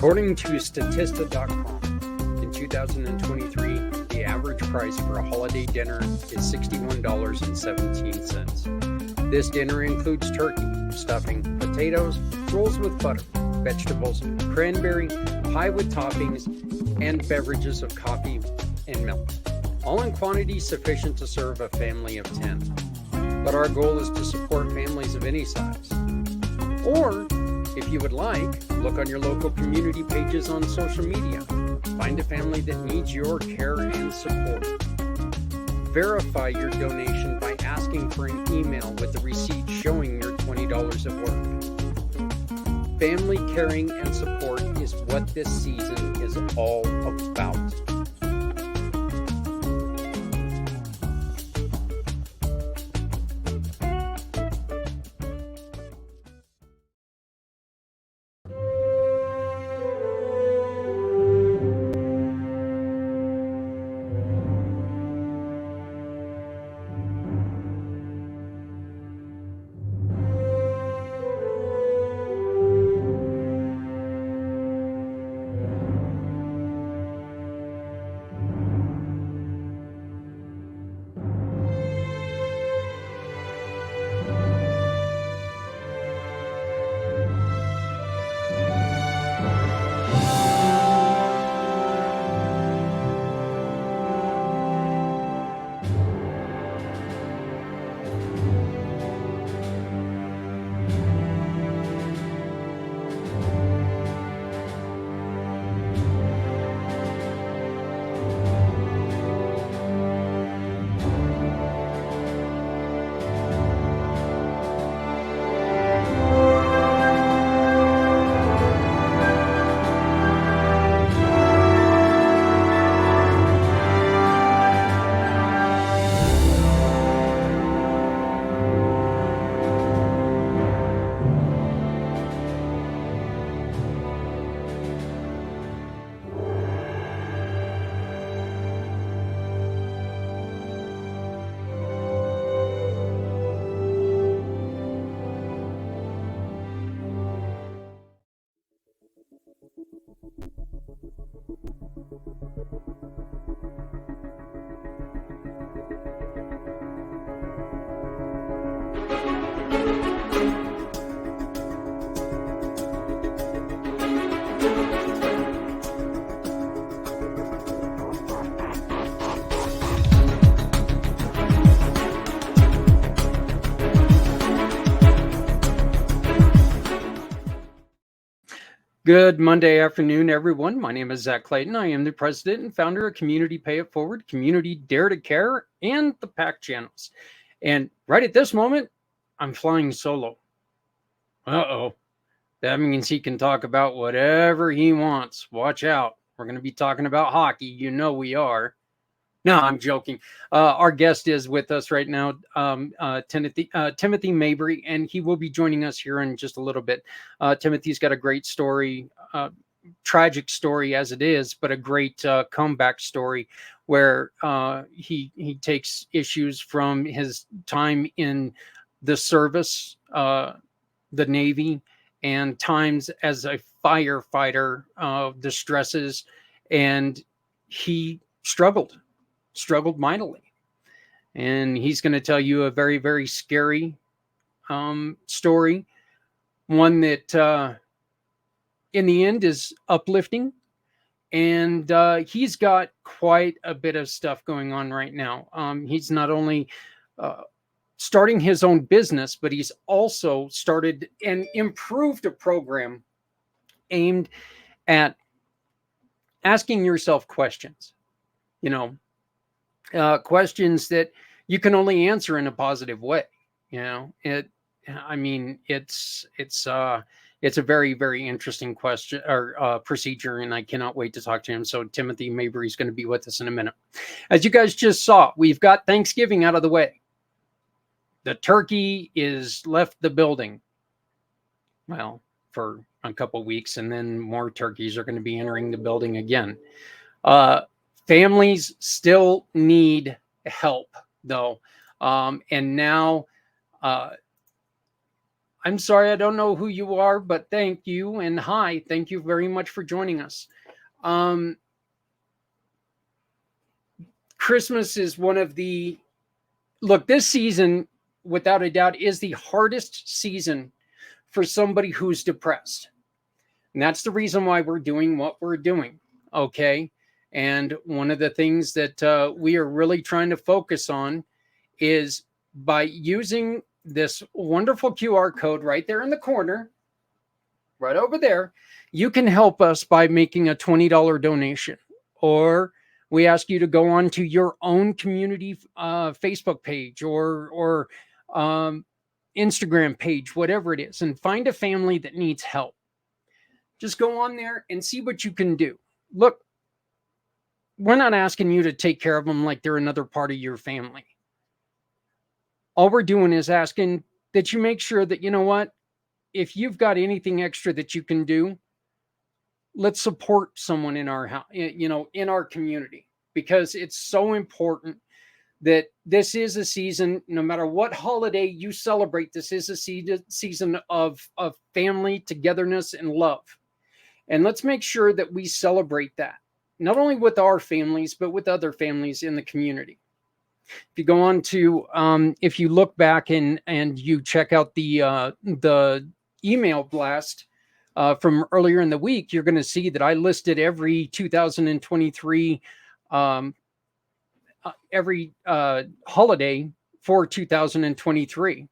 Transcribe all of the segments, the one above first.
According to Statista.com, in 2023, the average price for a holiday dinner is $61.17. This dinner includes turkey, stuffing, potatoes, rolls with butter, vegetables, cranberry, pie with toppings, and beverages of coffee and milk, all in quantity sufficient to serve a family of 10. But our goal is to support families of any size. Or, if you would like, look on your local community pages on social media. Find a family that needs your care and support. Verify your donation by asking for an email with a receipt showing your $20 of work. Family caring and support is what this season is all about. Good Monday afternoon, everyone. My name is Zach Clayton. I am the president and founder of Community Pay It Forward, Community Dare to Care, and the PAC channels. And right at this moment, I'm flying solo. Uh-oh. That means he can talk about whatever he wants. Watch out. We're going to be talking about hockey. You know we are. No, I'm joking. Our guest is with us right now, Timothy Mabry, and he will be joining us here in just a little bit. Timothy's got a great story, tragic story as it is, but a great comeback story where he takes issues from his time in the service, the Navy, and times as a firefighter, the stresses, and he struggled mightily. And he's going to tell you a very, very scary story, one that in the end is uplifting. And he's got quite a bit of stuff going on right now. He's not only starting his own business, but he's also started and improved a program aimed at asking yourself questions, questions that you can only answer in a positive way. It's a very, very interesting question or procedure, and I cannot wait to talk to him. So Timothy Mabry is going to be with us in a minute. As you guys just saw, we've got Thanksgiving out of the way. The turkey is left the building, well, for a couple weeks, and then more turkeys are going to be entering the building again. Families still need help, though. And now, I'm sorry, I don't know who you are, but thank you. And hi, thank you very much for joining us. Um, Christmas is one of the, look, this season, without a doubt, is the hardest season for somebody who's depressed. And that's the reason why we're doing what we're doing. Okay. And one of the things that we are really trying to focus on is by using this wonderful QR code right there in the corner, right over there, you can help us by making a $20 donation. Or we ask you to go on to your own community Facebook page or um, Instagram page, whatever it is, and find a family that needs help. Just go on there and see what you can do. Look, we're not asking you to take care of them like they're another part of your family. All we're doing is asking that you make sure that, you know what, if you've got anything extra that you can do, let's support someone in our house, in our community, because it's so important that this is a season, no matter what holiday you celebrate, this is a season of family togetherness and love. And let's make sure that we celebrate that, not only with our families, but with other families in the community. If you go on to, if you look back and you check out the email blast from earlier in the week, you're going to see that I listed every 2023, every holiday for 2023.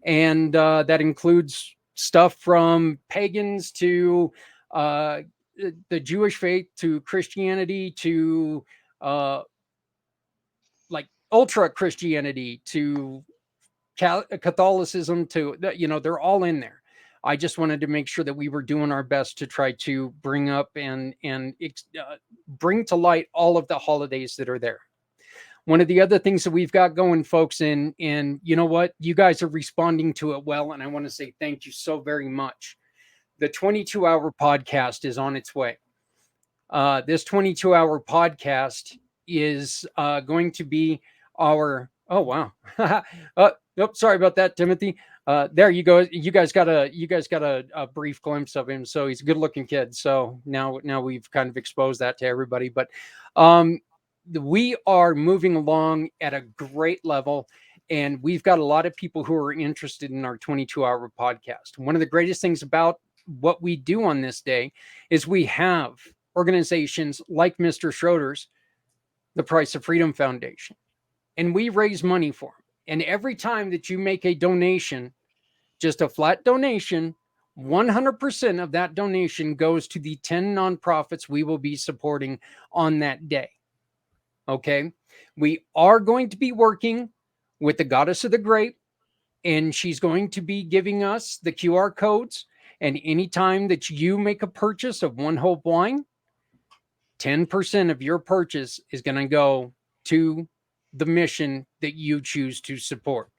And that includes stuff from pagans to the Jewish faith to Christianity to uh, like ultra Christianity to Catholicism to, they're all in there. I just wanted to make sure that we were doing our best to try to bring up and bring to light all of the holidays that are there. One of the other things that we've got going, folks, and you know what, you guys are responding to it well, and I want to say thank you so very much. The 22-hour podcast is on its way. This 22-hour podcast is going to be our, oh wow, nope, sorry about that, Timothy. There you go. You guys got a brief glimpse of him. So he's a good looking kid. So now we've kind of exposed that to everybody. But we are moving along at a great level. And we've got a lot of people who are interested in our 22-hour podcast. One of the greatest things about what we do on this day is we have organizations like Mr. Schroeder's, the Price of Freedom Foundation, and we raise money for them. And every time that you make a donation, just a flat donation, 100% of that donation goes to the 10 nonprofits we will be supporting on that day. Okay. We are going to be working with the Goddess of the Grape, and she's going to be giving us the QR codes. And anytime that you make a purchase of One Hope Wine, 10% of your purchase is going to go to the mission that you choose to support.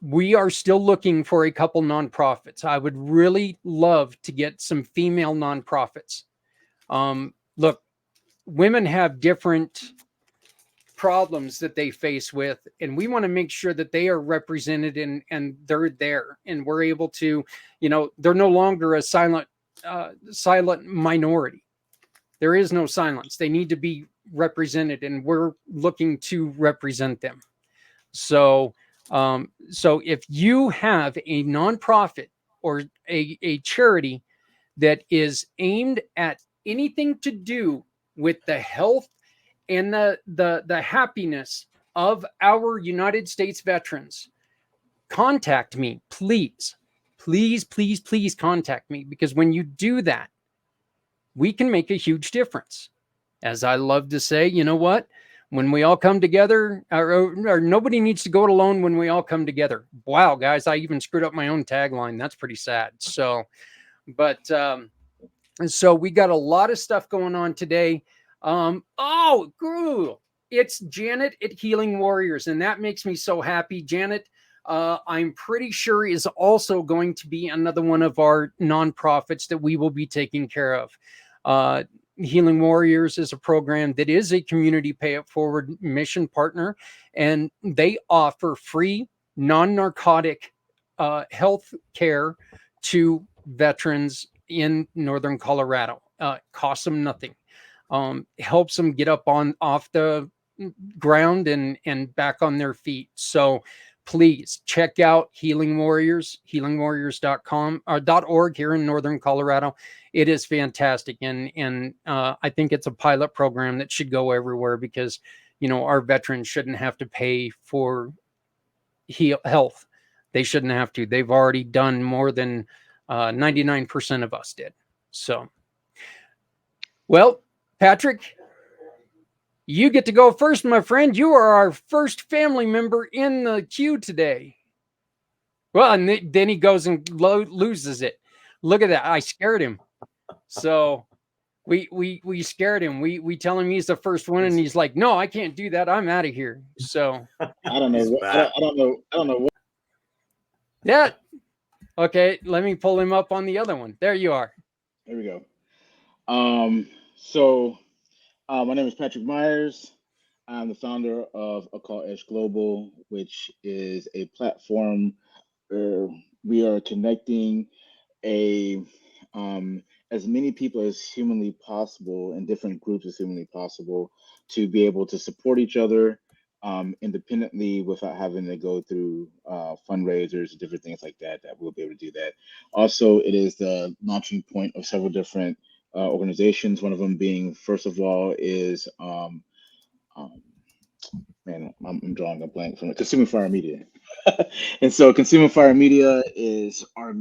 We are still looking for a couple nonprofits. I would really love to get some female nonprofits. Look, women have different problems that they face with, and we want to make sure that they are represented and they're there, and we're able to, they're no longer a silent minority. There is no silence. They need to be represented, and we're looking to represent them. So if you have a nonprofit or a charity that is aimed at anything to do with the health and the happiness of our United States veterans, contact me, please. Please contact me, because when you do that, we can make a huge difference. As I love to say, you know what? When we all come together, or nobody needs to go it alone when we all come together. Wow, guys, I even screwed up my own tagline. That's pretty sad. So we got a lot of stuff going on today. It's Janet at Healing Warriors, and that makes me so happy. Janet, I'm pretty sure is also going to be another one of our nonprofits that we will be taking care of. Healing Warriors is a program that is a community pay it forward mission partner, and they offer free non-narcotic health care to veterans in northern Colorado. Costs them nothing. Helps them get up on off the ground and back on their feet. So please check out Healing Warriors, healingwarriors.com or .org here in northern Colorado. It is fantastic, and I think it's a pilot program that should go everywhere, because our veterans shouldn't have to pay for health. They shouldn't have to. They've already done more than 99% of us did. So, well, Patrick, you get to go first, my friend. You are our first family member in the queue today. Well, and then he goes and loses it. Look at that. I scared him. So we scared him. We tell him he's the first one, and he's like, "No, I can't do that. I'm out of here." So I don't know. I don't know what. Yeah. Okay, let me pull him up on the other one. There you are. There we go. So my name is Patrick Myers. I'm the founder of Occult Edge Global, which is a platform where we are connecting a as many people as humanly possible in different groups as humanly possible to be able to support each other independently without having to go through fundraisers, different things like that. That we'll be able to do that. Also, it is the launching point of several different organizations. One of them being, first of all, is man, I'm drawing a blank from it. Consuming Fire Media. And so Consuming Fire Media is my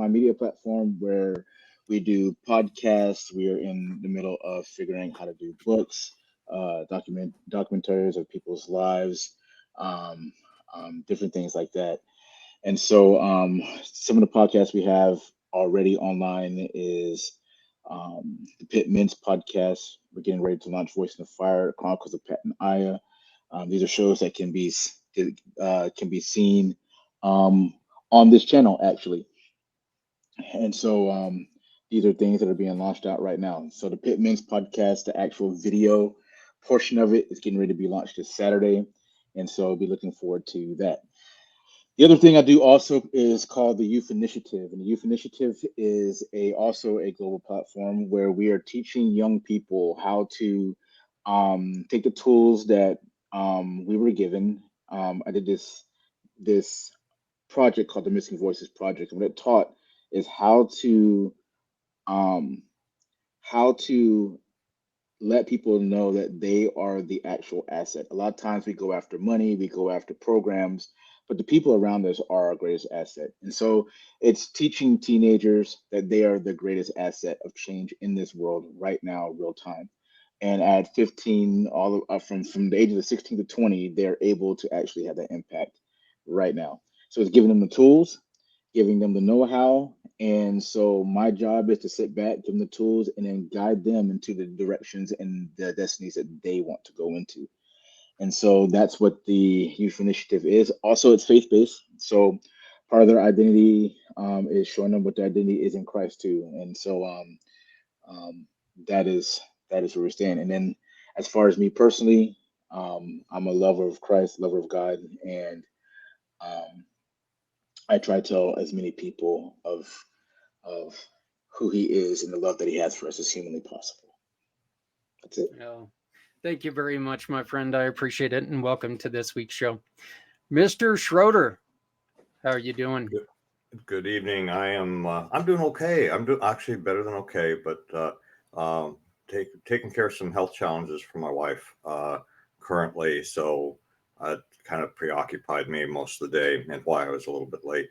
media platform where we do podcasts. We are in the middle of figuring how to do books, documentaries of people's lives, um, different things like that. And so some of the podcasts we have already online is the Pit Mints podcast. We're getting ready to launch Voice in the Fire, Chronicles of Pat and Aya. These are shows that can be seen on this channel actually, and so these are things that are being launched out right now. So the Pitman's podcast, the actual video portion of it, is getting ready to be launched this Saturday, and so I'll be looking forward to that. The other thing I do also is called the Youth Initiative, and the Youth Initiative is also a global platform where we are teaching young people how to take the tools that we were given. I did this project called the Missing Voices Project, and what it taught is um, how to let people know that they are the actual asset. A lot of times we go after money, we go after programs, but the people around us are our greatest asset. And so it's teaching teenagers that they are the greatest asset of change in this world right now, real time. And at 15, from the ages of 16 to 20, they're able to actually have that impact right now. So it's giving them the tools, giving them the know-how. And so my job is to sit back, give them the tools, and then guide them into the directions and the destinies that they want to go into. And so that's what the youth initiative is. Also, it's faith-based. So part of their identity is showing them what their identity is in Christ too. And so um, that is where we stand. And then as far as me personally, I'm a lover of Christ, lover of God, and um, I try to tell as many people of who he is and the love that he has for us as humanly possible. That's it. Oh, thank you very much, my friend. I appreciate it, and welcome to this week's show. Mr. Schroeder, how are you doing? Good evening. I'm doing okay. I'm doing actually better than okay, but taking care of some health challenges for my wife currently. So it kind of preoccupied me most of the day, and why I was a little bit late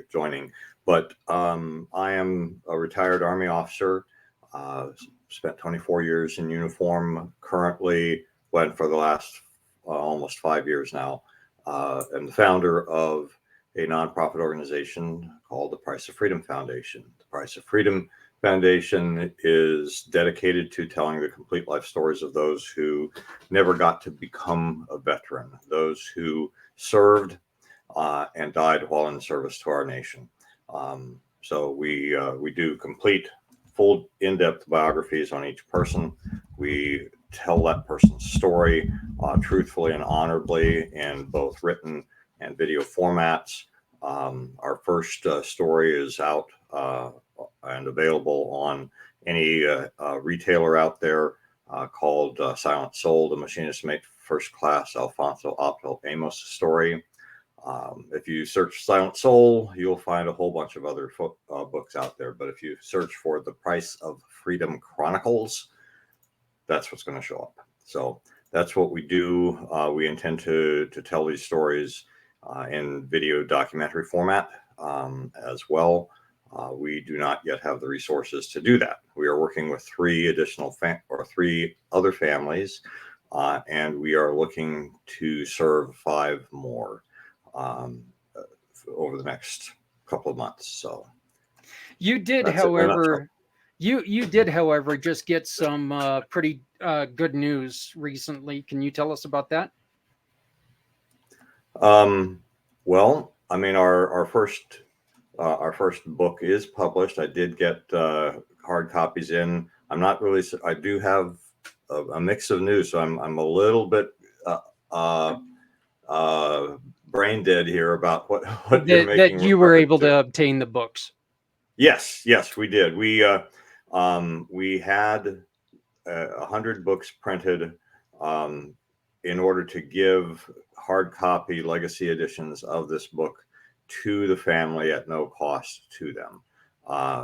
joining. But I am a retired Army officer. Spent 24 years in uniform. Currently, went for the last almost 5 years now. I'm the founder of a nonprofit organization called the Price of Freedom Foundation. The Price of Freedom Foundation is dedicated to telling the complete life stories of those who never got to become a veteran, those who served and died while in service to our nation. So we do complete, full, in-depth biographies on each person. We tell that person's story truthfully and honorably in both written and video formats. Our first story is out and available on any retailer out there called Silent Soul, The Machinist Mate First Class Alfonso Opto Amos story. If you search Silent Soul, you'll find a whole bunch of other books out there. But if you search for The Price of Freedom Chronicles, that's what's going to show up. So that's what we do. We intend to tell these stories in video documentary format as well. We do not yet have the resources to do that. We are working with three other families, and we are looking to serve 5 more over the next couple of months. So you did, however, you did, however, just get some pretty good news recently. Can you tell us about that? Well, I mean, our first book is published. I did get hard copies in. I'm not really. I do have a mix of news, so I'm a little bit brain dead here about what you're making. That you were able to obtain the books. Yes, we did. We had 100 books printed in order to give hard copy legacy editions of this book to the family at no cost to them.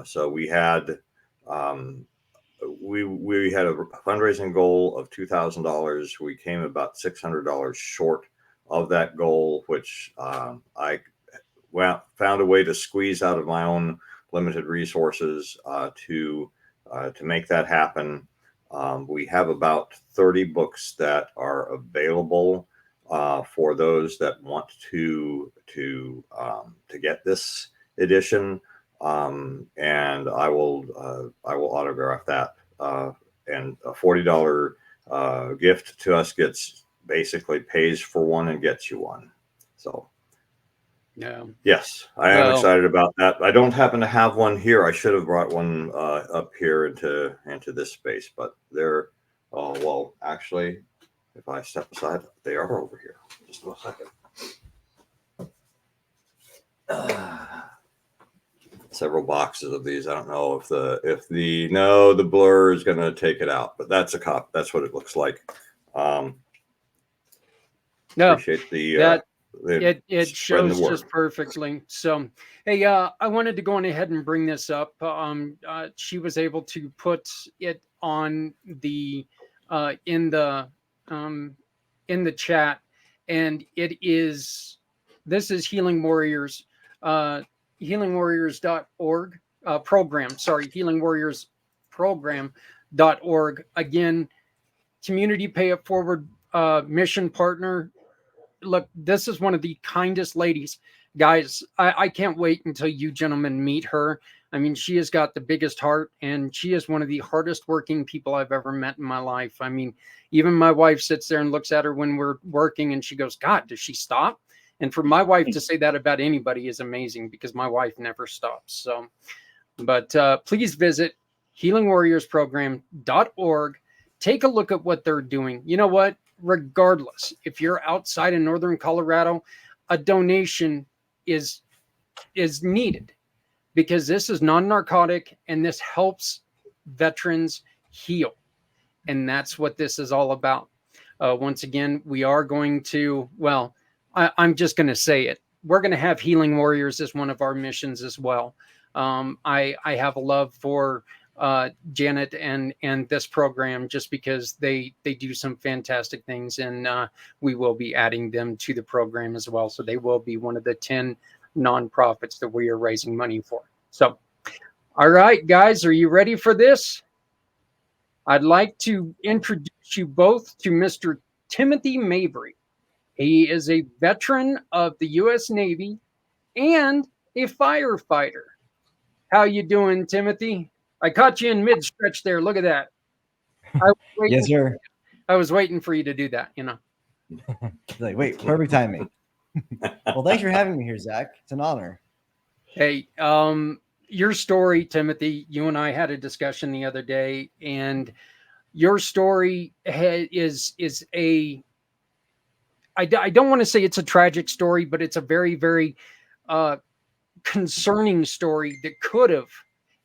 So we had we had a fundraising goal of $2,000. We came about $600 short of that goal, which I found a way to squeeze out of my own limited resources to make that happen. We have about 30 books that are available for those that want to get this edition, and I will autograph that. And a $40 gift to us basically pays for one and gets you one. So. Yeah. Yes, I am excited about that. I don't happen to have one here. I should have brought one up here into this space, but they're well, actually, if I step aside, they are over here. Just a second. Several boxes of these. I don't know if the blur is going to take it out, but that's a cop. That's what it looks like. No, appreciate the. It shows just perfectly. So, hey, I wanted to go on ahead and bring this up. She was able to put it on the in the chat, and this is Healing Warriors, healingwarriors.org program. Sorry, healingwarriorsprogram.org. Again, community pay it forward mission partner. Look, this is one of the kindest ladies. Guys, I can't wait until you gentlemen meet her. I mean, she has got the biggest heart, and she is one of the hardest working people I've ever met in my life. I mean, even my wife sits there and looks at her when we're working, and she goes, God, does she stop? And for my wife to say that about anybody is amazing, because my wife never stops. So, but please visit healingwarriorsprogram.org. Take a look at what they're doing. You know what? Regardless, if you're outside of northern Colorado, a donation is needed, because this is non-narcotic and this helps veterans heal. And that's what this is all about. Once again, we are going to, well, I'm just going to say it. We're going to have Healing Warriors as one of our missions as well. I have a love for Janet and this program, just because they do some fantastic things, and we will be adding them to the program as well. So they will be one of the 10 nonprofits that we are raising money for. So, all right, guys, are you ready for this? I'd like to introduce you both to Mr. Timothy Mabry. He is a veteran of the U.S. Navy and a firefighter. How you doing, Timothy? I caught you in mid-stretch there. Look at that. Yes, sir. I was waiting for you to do that, you know. Like, wait, perfect timing. Well, thanks for having me here, Zach. It's an honor. Hey, your story, Timothy, you and I had a discussion the other day, and your story is I don't want to say it's a tragic story, but it's a very, very concerning story that could have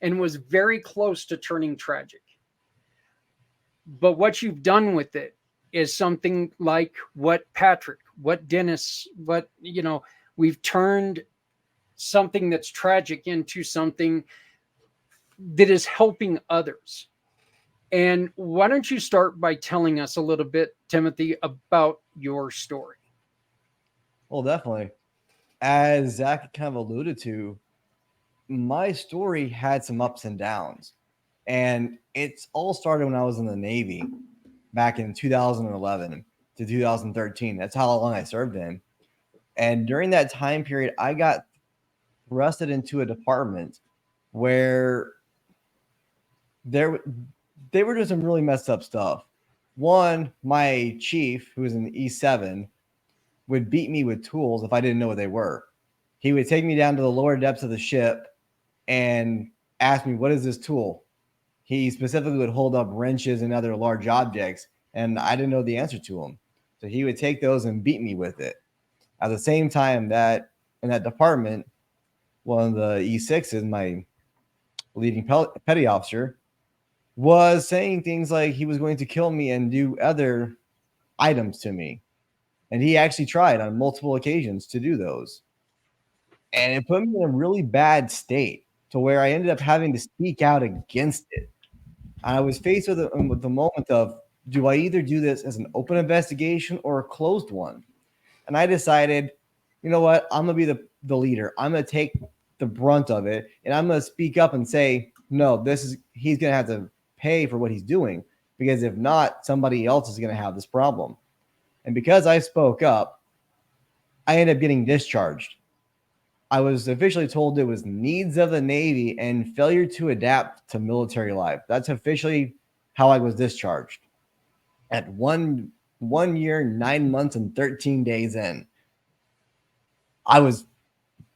and was very close to turning tragic. But what you've done with it is something like what Patrick, what Dennis, what, we've turned something that's tragic into something that is helping others. And why don't you start by telling us a little bit, Timothy, about your story? Well, definitely. As Zach kind of alluded to, my story had some ups and downs. And it's all started when I was in the Navy back in 2011 to 2013. That's how long I served in. And during that time period, I got thrusted into a department where there they were doing some really messed up stuff. One, my chief, who was in E7, would beat me with tools if I didn't know what they were. He would take me down to the lower depths of the ship and ask me, "What is this tool?" He specifically would hold up wrenches and other large objects, and I didn't know the answer to them. So he would take those and beat me with it. At the same time, that in that department, one of the E6s, my leading petty officer, was saying things like he was going to kill me and do other items to me. And he actually tried on multiple occasions to do those. And it put me in a really bad state to where I ended up having to speak out against it. And I was faced with the moment of, do I either do this as an open investigation or a closed one? And I decided, you know what? I'm going to be the leader. I'm going to take the brunt of it. And I'm going to speak up and say, no, he's going to have to pay for what he's doing. Because if not, somebody else is going to have this problem. And because I spoke up, I ended up getting discharged. I was officially told it was needs of the Navy and failure to adapt to military life. That's officially how I was discharged. At 1 year, 9 months, and 13 days in, I was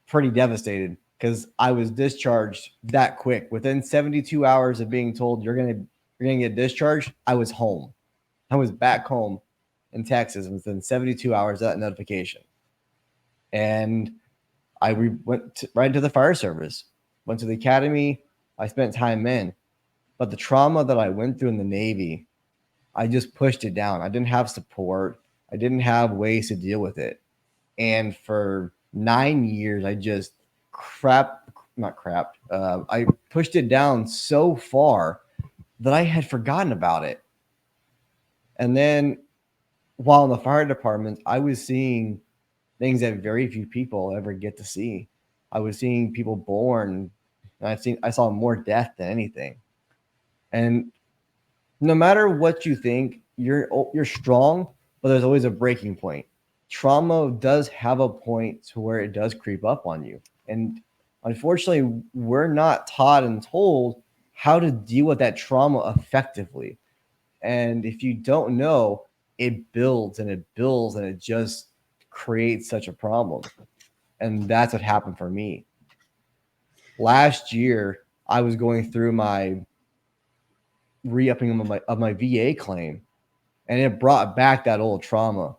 pretty devastated because I was discharged that quick. Within 72 hours of being told you're gonna get discharged, I was home. I was back home in Texas within 72 hours of that notification. And I went right into the fire service, went to the academy. I spent time in, but the trauma that I went through in the Navy, I just pushed it down. I didn't have support. I didn't have ways to deal with it. And for 9 years, I just I pushed it down so far that I had forgotten about it. And then while in the fire department, I was seeing things that very few people ever get to see. I was seeing people born, and I saw more death than anything. And no matter what you think, you're strong, but there's always a breaking point. Trauma does have a point to where it does creep up on you. And unfortunately, we're not taught and told how to deal with that trauma effectively. And if you don't know, it builds and it builds and it just creates such a problem. And that's what happened for me. Last year, I was going through my re-upping of my VA claim, and it brought back that old trauma.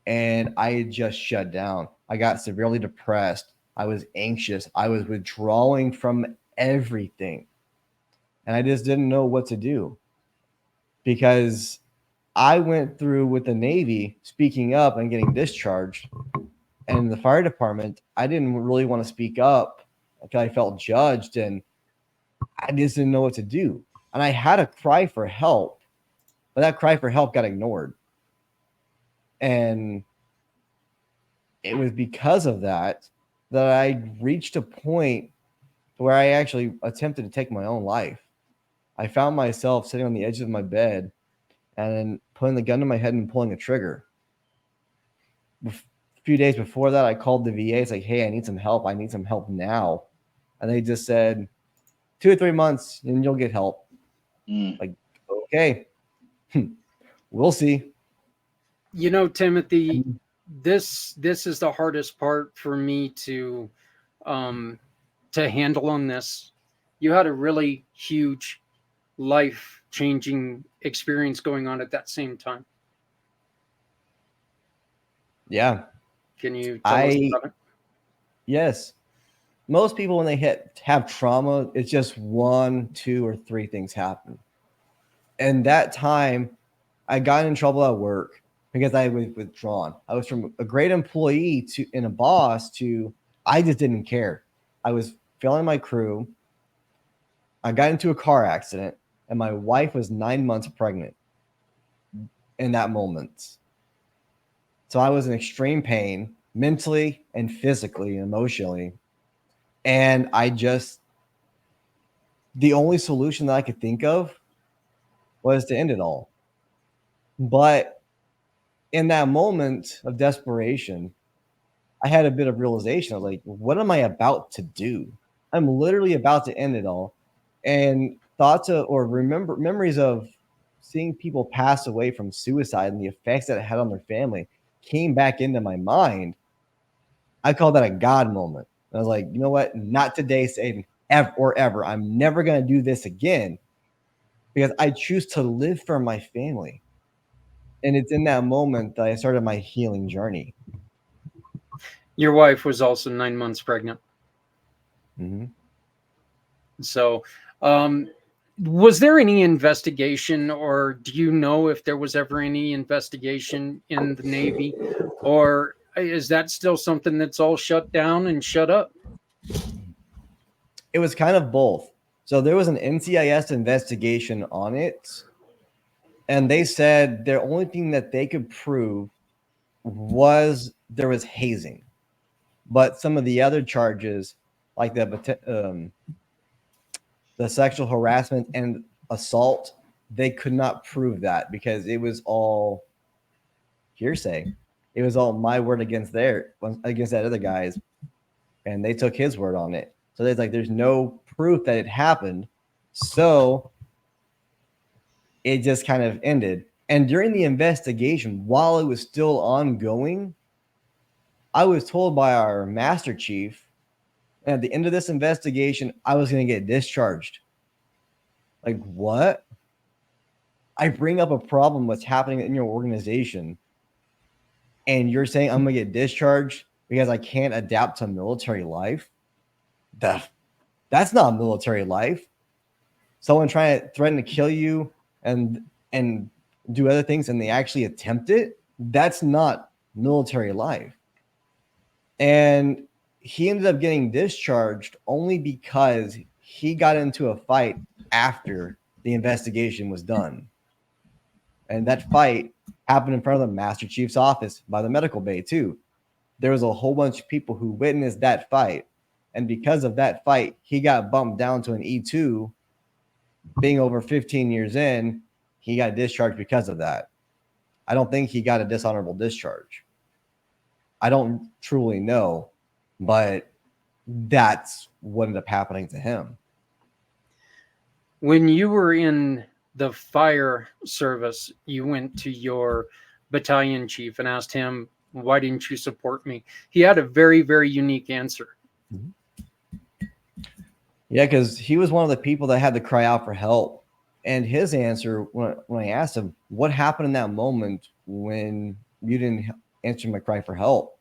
And I had just shut down. I got severely depressed. I was anxious. I was withdrawing from everything. And I just didn't know what to do because I went through with the Navy speaking up and getting discharged. And in the fire department, I didn't really want to speak up because I felt judged and I just didn't know what to do. And I had a cry for help, but that cry for help got ignored. And it was because of that I reached a point where I actually attempted to take my own life. I found myself sitting on the edge of my bed and then putting the gun to my head and pulling a trigger. A few days before that, I called the VA. It's like, hey, I need some help. I need some help now. And they just said 2 or 3 months and you'll get help. Like, okay, we'll see. Timothy, this is the hardest part for me to handle on this. You had a really huge life-changing experience going on at that same time. Yeah. Can you tell us about it? Yes. Most people, when they have trauma, it's just 1, 2, or 3 things happen. And that time, I got in trouble at work because I was withdrawn. I was from a great employee to and a boss to I just didn't care. I was failing my crew. I got into a car accident, and my wife was 9 months pregnant in that moment. So I was in extreme pain, mentally and physically and emotionally. And the only solution that I could think of was to end it all. But in that moment of desperation, I had a bit of realization of like, what am I about to do? I'm literally about to end it all. And thoughts of, or remember memories of seeing people pass away from suicide and the effects that it had on their family came back into my mind. I call that a God moment. I was like, you know what? Not today, Satan, ever or ever. I'm never going to do this again because I choose to live for my family. And it's in that moment that I started my healing journey. Your wife was also 9 months pregnant. Mm-hmm. So, was there any investigation, or do you know if there was ever any investigation in the Navy, or is that still something that's all shut down and shut up? It was kind of both. So there was an NCIS investigation on it, and they said the only thing that they could prove was there was hazing, but some of the other charges, like the sexual harassment and assault, they could not prove that because it was all hearsay. It was all my word against that other guy's, and they took his word on it. So there's like there's no proof that it happened. So it just kind of ended. And during the investigation, while it was still ongoing, I was told by our master chief at the end of this investigation, I was going to get discharged. Like, what? I bring up a problem that's happening in your organization, and you're saying I'm going to get discharged because I can't adapt to military life? That's not military life. Someone trying to threaten to kill you and do other things and they actually attempt it, that's not military life. And he ended up getting discharged only because he got into a fight after the investigation was done. And that fight happened in front of the Master Chief's office by the medical bay, too. There was a whole bunch of people who witnessed that fight. And because of that fight, he got bumped down to an E2. Being over 15 years in, he got discharged because of that. I don't think he got a dishonorable discharge. I don't truly know, but that's what ended up happening to him. When you were in the fire service, you went to your battalion chief and asked him, why didn't you support me? He had a very, very unique answer. Yeah, because he was one of the people that had to cry out for help. And his answer, when I asked him, what happened in that moment when you didn't answer my cry for help?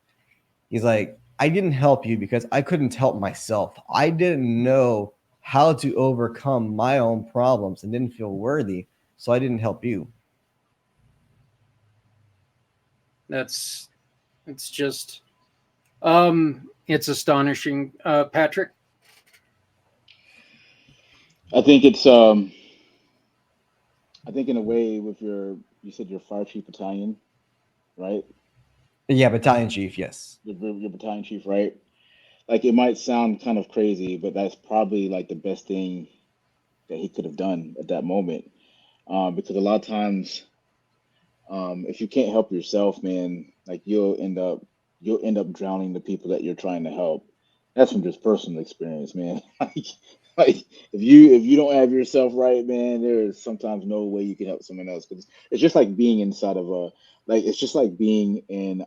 He's like, I didn't help you because I couldn't help myself. I didn't know how to overcome my own problems and didn't feel worthy. So I didn't help you. It's just, it's astonishing. Patrick? I think it's I think in a way with you said your fire chief battalion, right? Yeah, battalion chief, yes. Your battalion chief, right? Like it might sound kind of crazy, but that's probably like the best thing that he could have done at that moment. Because a lot of times, if you can't help yourself, man, like you'll end up drowning the people that you're trying to help. That's from just personal experience, man. Like if you don't have yourself right, man, there is sometimes no way you can help someone else because it's just like being inside of a like it's just like being in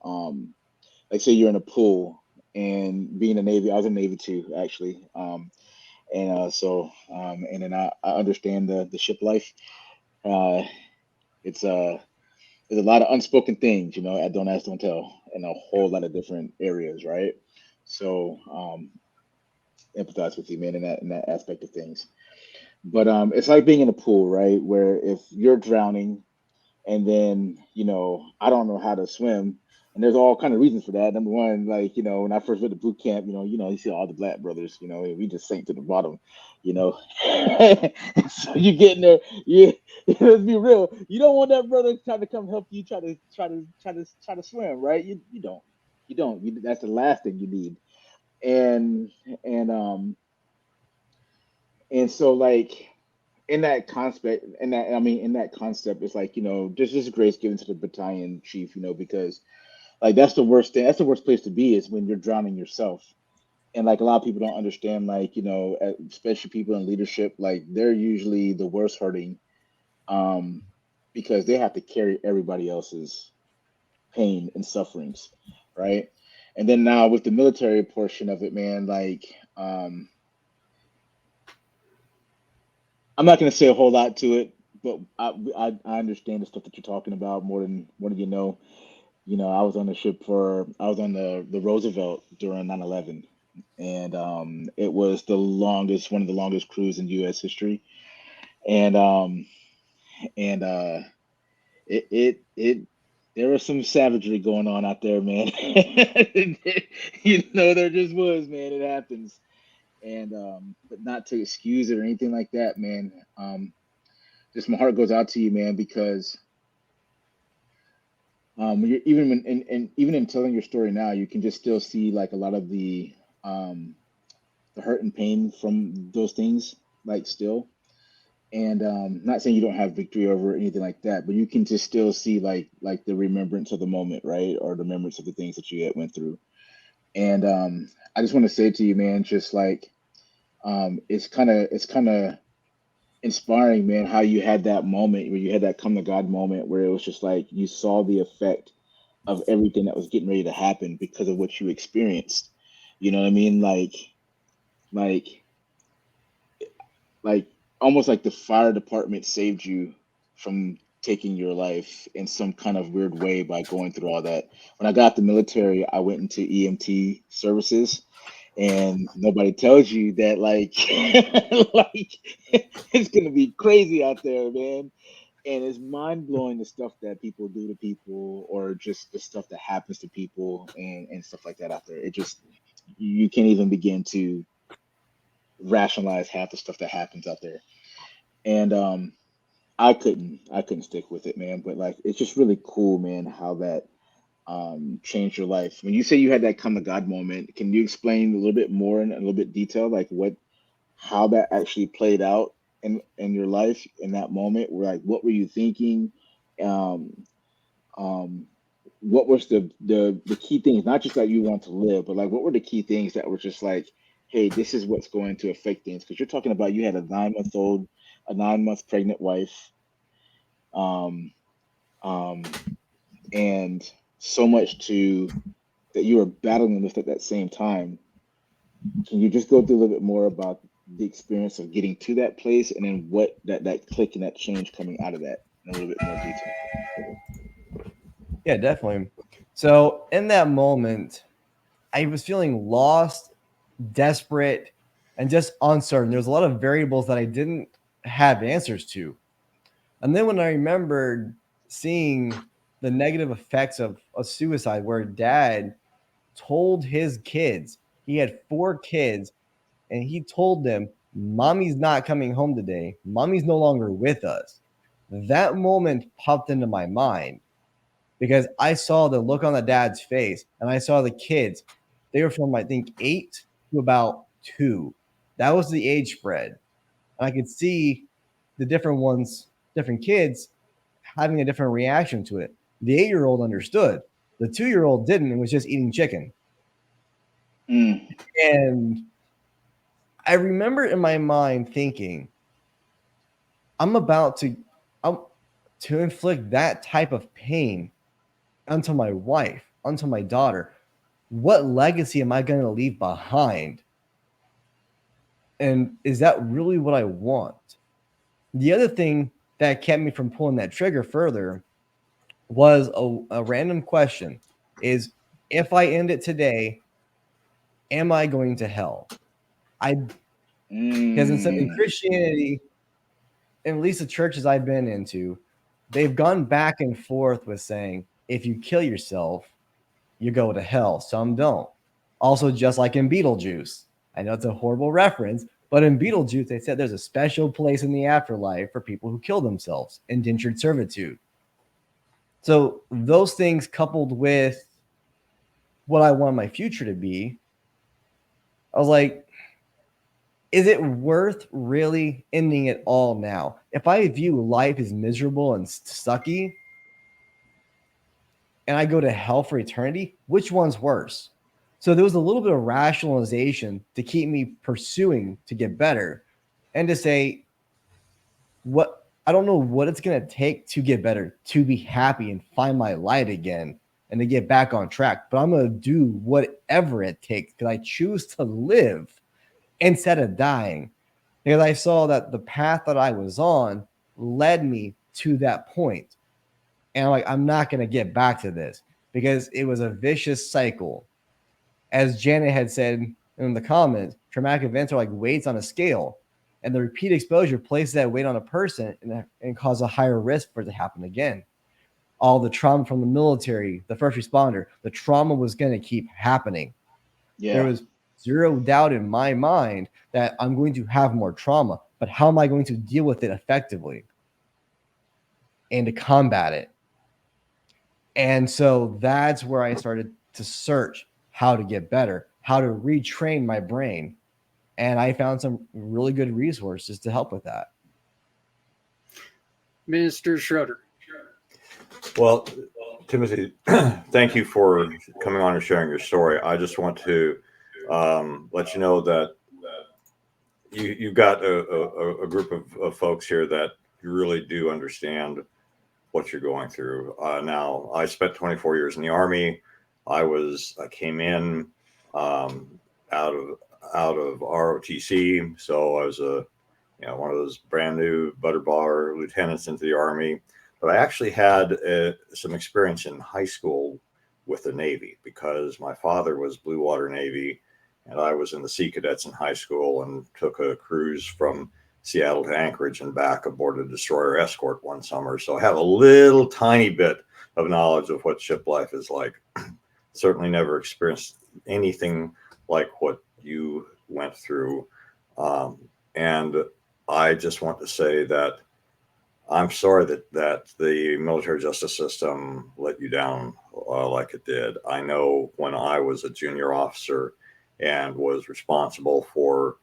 like say you're in a pool and being a Navy. I was in Navy too, actually. And then I understand the ship life. Uh, it's there's a lot of unspoken things, I don't ask, don't tell. in a whole lot of different areas, right? So empathize with you, man, in that aspect of things. But it's like being in a pool, right? Where if you're drowning and then I don't know how to swim, and there's all kind of reasons for that. Number one, like when I first went to boot camp, you see all the black brothers, and we just sank to the bottom, you know. So you get in there, yeah. Let's be real. You don't want that brother trying to come help you try to swim, right? You don't. That's the last thing you need. And and um and so like in that concept, in that concept, it's like there's just grace given to the battalion chief, because like that's the worst thing. That's the worst place to be is when you're drowning yourself. And like a lot of people don't understand, like especially people in leadership, like they're usually the worst hurting, um, because they have to carry everybody else's pain and sufferings, right? And then now with the military portion of it, man, like I'm not going to say a whole lot to it, but I understand the stuff that you're talking about more than you know. I was on the ship I was on the Roosevelt during 9/11, and it was one of the longest cruise in U.S. history, and it there was some savagery going on out there, man. There just was, man. It happens, and but not to excuse it or anything like that, man. Just my heart goes out to you, man, because even in telling your story now, you can just still see like a lot of um, the hurt and pain from those things, like still. And not saying you don't have victory over it, anything like that, but you can just still see like the remembrance of the moment, right, or the remembrance of the things that you had went through. And I just want to say to you, man, just like it's kind of inspiring, man, how you had that moment where you had that come to God moment where it was just like you saw the effect of everything that was getting ready to happen because of what you experienced. You know what I mean? Like, like almost like the fire department saved you from taking your life in some kind of weird way by going through all that. When I got out the military, I went into EMT services, and nobody tells you that like like it's gonna be crazy out there, man. And it's mind blowing the stuff that people do to people, or just the stuff that happens to people, and stuff like that out there. It just you can't even begin to rationalize half the stuff that happens out there. And I couldn't stick with it, man. But like it's just really cool, man, how that changed your life. When you say you had that come to God moment, can you explain a little bit more in a little bit detail, like how that actually played out in your life in that moment? Where like what were you thinking? Um, um, what was the key things? Not just that you want to live, but like what were the key things that were just like, hey, this is what's going to affect things? Because you're talking about you had a 9-month pregnant wife, um, um, and so much to that you were battling with at that same time. Can you just go through a little bit more about the experience of getting to that place, and then what that click and that change coming out of that in a little bit more detail? Yeah, definitely. So in that moment, I was feeling lost, desperate, and just uncertain. There's a lot of variables that I didn't have answers to. And then when I remembered seeing the negative effects of a suicide, where dad told his kids, he had 4 kids, and he told them, Mommy's not coming home today. Mommy's no longer with us. That moment popped into my mind because I saw the look on the dad's face and I saw the kids. They were from, I think, 8 to about 2. That was the age spread. And I could see the different kids having a different reaction to it. The 8-year-old understood. The 2-year-old didn't and was just eating chicken. Mm, And I remember in my mind thinking, I'm about to I'm, to inflict that type of pain onto my wife, onto my daughter. What legacy am I going to leave behind? And is that really what I want? The other thing that kept me from pulling that trigger further was a random question: is if I end it today, am I going to hell? Because in Christianity, at least the churches I've been into, they've gone back and forth with saying, if you kill yourself, you go to hell. Some don't. Also, just like in Beetlejuice, I know it's a horrible reference, but in Beetlejuice, they said there's a special place in the afterlife for people who kill themselves, indentured servitude. So those things coupled with what I want my future to be, I was like, is it worth really ending it all now? If I view life as miserable and sucky, and I go to hell for eternity, which one's worse? So there was a little bit of rationalization to keep me pursuing to get better and to say, what I don't know what it's going to take to get better, to be happy and find my light again and to get back on track. But I'm going to do whatever it takes because I choose to live instead of dying. Because I saw that the path that I was on led me to that point. And I'm like, I'm not going to get back to this because it was a vicious cycle. As Janet had said in the comments, traumatic events are like weights on a scale, and the repeat exposure places that weight on a person and cause a higher risk for it to happen again. All the trauma from the military, the first responder, the trauma was going to keep happening. Yeah. There was zero doubt in my mind that I'm going to have more trauma, but how am I going to deal with it effectively and to combat it? And so that's where I started to search how to get better, how to retrain my brain. And I found some really good resources to help with that. Mr. Schroeder. Well, Timothy, thank you for coming on and sharing your story. I just want to let you know that you've got a group of folks here that really do understand what you're going through. Now, I spent 24 years in the Army. I came in out of ROTC, so I was one of those brand new butter bar lieutenants into the Army. But I actually had some experience in high school with the Navy because my father was Blue Water Navy, and I was in the Sea Cadets in high school and took a cruise from Seattle to Anchorage and back aboard a destroyer escort one summer. So I have a little tiny bit of knowledge of what ship life is like. Certainly never experienced anything like what you went through. And I just want to say that I'm sorry that the military justice system let you down like it did. I know when I was a junior officer and was responsible for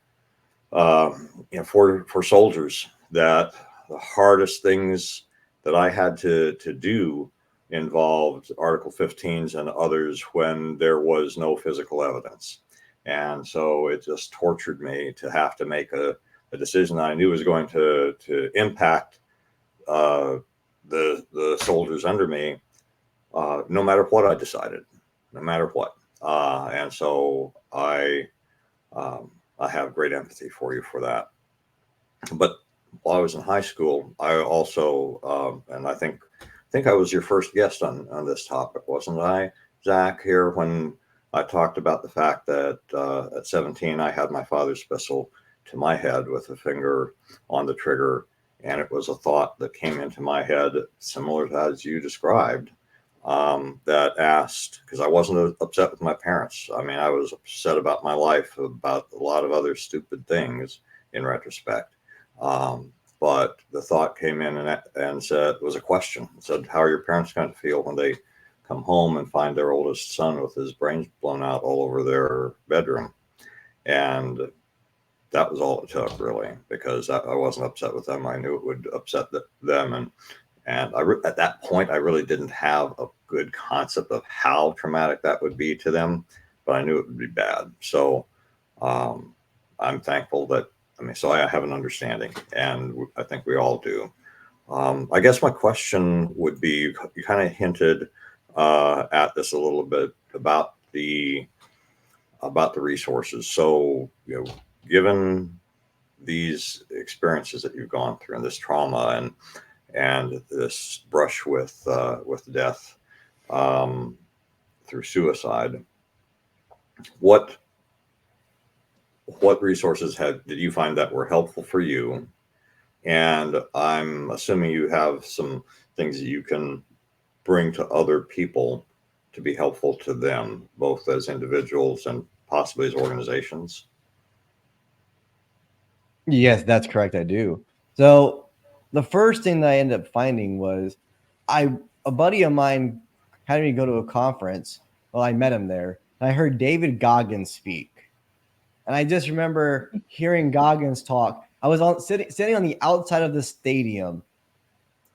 for soldiers, that the hardest things that I had to do involved Article 15s and others when there was no physical evidence. And so it just tortured me to have to make a decision that I knew was going to impact the soldiers under me, no matter what I decided, no matter what. And so I have great empathy for you for that. But while I was in high school, I also, and I think I was your first guest on this topic, wasn't I, Zach, here when I talked about the fact that at 17, I had my father's pistol to my head with a finger on the trigger. And it was a thought that came into my head, similar to as you described, that asked, because I wasn't upset with my parents. I mean, I was upset about my life, about a lot of other stupid things in retrospect. But the thought came in and said, it was a question. It said, how are your parents going to feel when they come home and find their oldest son with his brains blown out all over their bedroom? And that was all it took, really, because I wasn't upset with them. I knew it would upset them. And at that point, I really didn't have a good concept of how traumatic that would be to them, but I knew it would be bad. So I'm thankful that, so I have an understanding, and I think we all do. I guess my question would be, you kind of hinted at this a little bit about the resources. So, given these experiences that you've gone through and this trauma and this brush with death through suicide. What resources did you find that were helpful for you? And I'm assuming you have some things that you can bring to other people to be helpful to them, both as individuals and possibly as organizations. Yes, that's correct. I do. So the first thing that I ended up finding was a buddy of mine had me go to a conference. Well, I met him there, and I heard David Goggins speak. And I just remember hearing Goggins talk. I was sitting on the outside of the stadium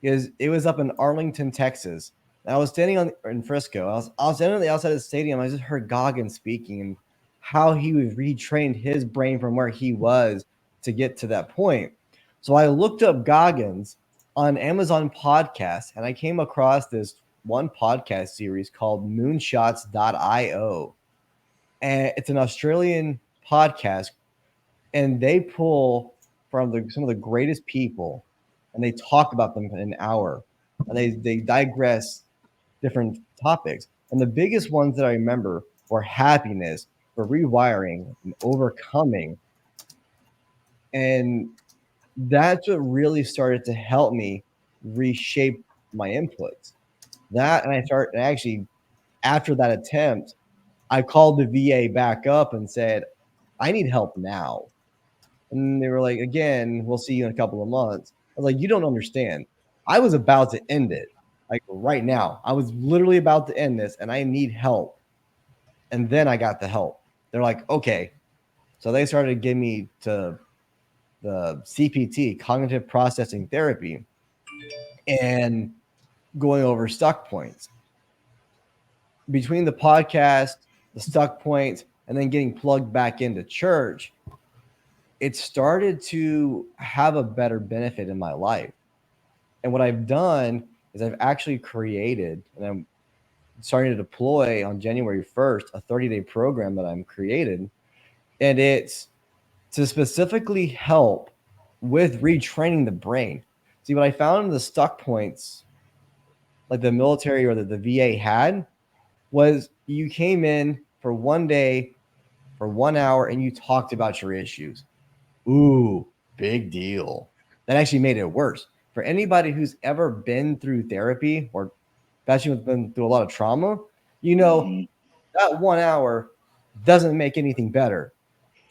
because it was up in Arlington, Texas. And I was standing in Frisco. I was standing on the outside of the stadium. I just heard Goggins speaking and how he was retrained his brain from where he was to get to that point. So I looked up Goggins on Amazon Podcasts, and I came across this one podcast series called moonshots.io. And it's an Australian podcast, and they pull from some of the greatest people, and they talk about them in an hour, and they digress different topics. And the biggest ones that I remember were happiness, for rewiring, and overcoming. And that's what really started to help me reshape my inputs. That, and actually, after that attempt, I called the VA back up and said, I need help now. And they were like, again, we'll see you in a couple of months. I was like, you don't understand. I was about to end it. Like right now, I was literally about to end this and I need help. And then I got the help. They're like, okay. So they started to give me to the CPT, cognitive processing therapy, and going over stuck points. Between the podcast, the stuck points, and then getting plugged back into church, it started to have a better benefit in my life. And what I've done is I've actually created, and I'm starting to deploy on January 1st, a 30-day program that I'm created. And it's to specifically help with retraining the brain. See, what I found in the stuck points, like the military or the VA had, was you came in for one day, for 1 hour, and you talked about your issues. Ooh, big deal. That actually made it worse. For anybody who's ever been through therapy, or especially who's been through a lot of trauma, you know, that 1 hour doesn't make anything better.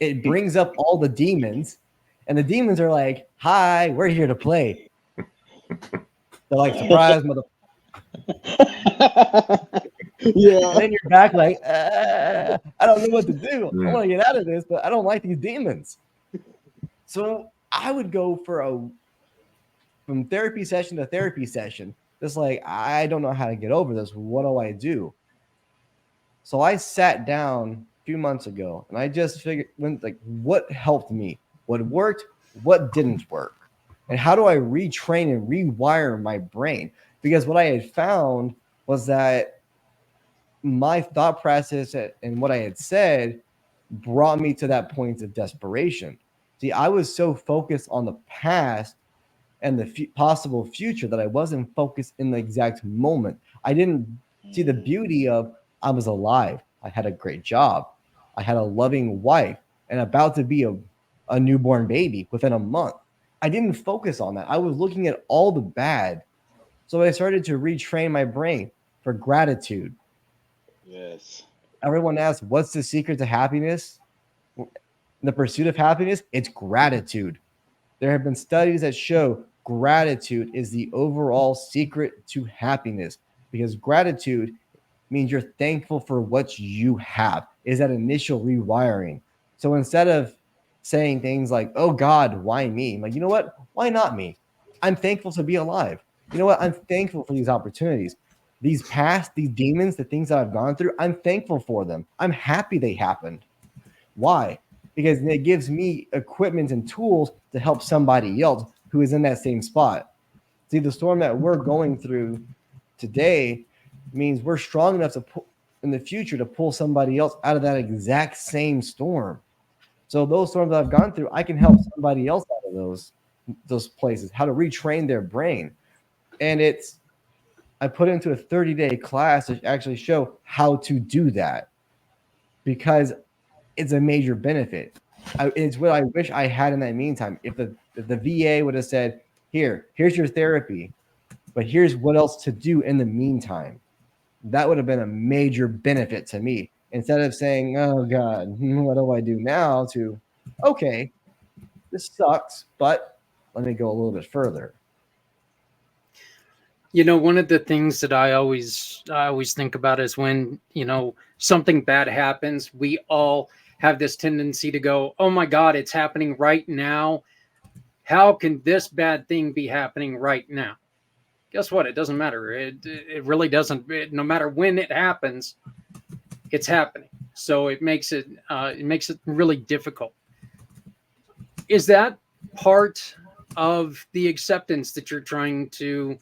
It brings up all the demons, and the demons are like, hi, we're here to play. They're like, surprise, mother. Yeah. And then you're back like, I don't know what to do. I want to get out of this, but I don't like these demons. So I would go from therapy session to therapy session, just like, I don't know how to get over this. What do I do? So I sat down a few months ago and I just figured, what helped me, what worked, what didn't work, and how do I retrain and rewire my brain? Because what I had found was that my thought process and what I had said brought me to that point of desperation. See, I was so focused on the past and the possible future that I wasn't focused in the exact moment. I didn't see the beauty of I was alive. I had a great job. I had a loving wife and about to be a newborn baby within a month. I didn't focus on that. I was looking at all the bad. So I started to retrain my brain for gratitude. Yes. Everyone asks, what's the secret to happiness? The pursuit of happiness? It's gratitude. There have been studies that show gratitude is the overall secret to happiness, because gratitude means you're thankful for what you have, is that initial rewiring. So instead of saying things like, oh God, why me? I'm like, you know what? Why not me? I'm thankful to be alive. You know what? I'm thankful for these opportunities. These demons, the things that I've gone through, I'm thankful for them. I'm happy they happened. Why? Because it gives me equipment and tools to help somebody else who is in that same spot. See, the storm that we're going through today means we're strong enough to in the future to pull somebody else out of that exact same storm. So those storms that I've gone through, I can help somebody else out of those places, how to retrain their brain. And it's I put into a 30-day class to actually show how to do that because it's a major benefit. It's what I wish I had in that meantime. If the VA would have said, here's your therapy, but here's what else to do in the meantime, that would have been a major benefit to me. Instead of saying, oh God, what do I do now? To, okay, this sucks, but let me go a little bit further. One of the things that I always think about is when, something bad happens, we all have this tendency to go, oh my God, it's happening right now. How can this bad thing be happening right now? Guess what? It doesn't matter. It really doesn't. No matter when it happens, it's happening. So it makes it really difficult. Is that part of the acceptance that you're trying to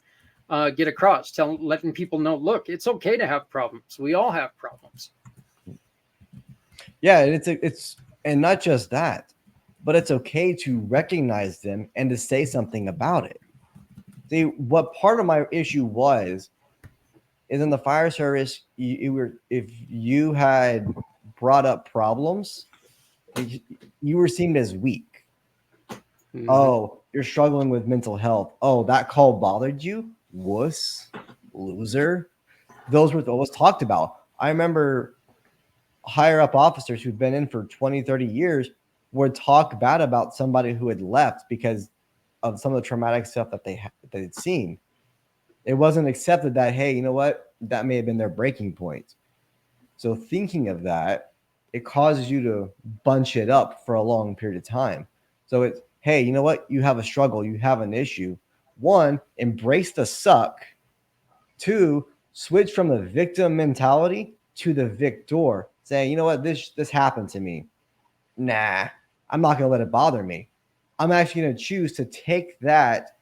get across, letting people know, look, it's okay to have problems. We all have problems. Yeah, it's and not just that, but it's okay to recognize them and to say something about it. See, what part of my issue is in the fire service, if you had brought up problems, you were seen as weak. Mm-hmm. Oh, you're struggling with mental health. Oh, that call bothered you? Wuss, loser. Those were always talked about. I remember higher up officers who've been in for 20, 30 years would talk bad about somebody who had left because of some of the traumatic stuff that they'd seen. It wasn't accepted that, hey, you know what? That may have been their breaking point. So thinking of that, it causes you to bunch it up for a long period of time. So it's, hey, you know what? You have a struggle. You have an issue. One, embrace the suck. Two, switch from the victim mentality to the victor, saying, you know what? This happened to me. Nah, I'm not going to let it bother me. I'm actually going to choose to take that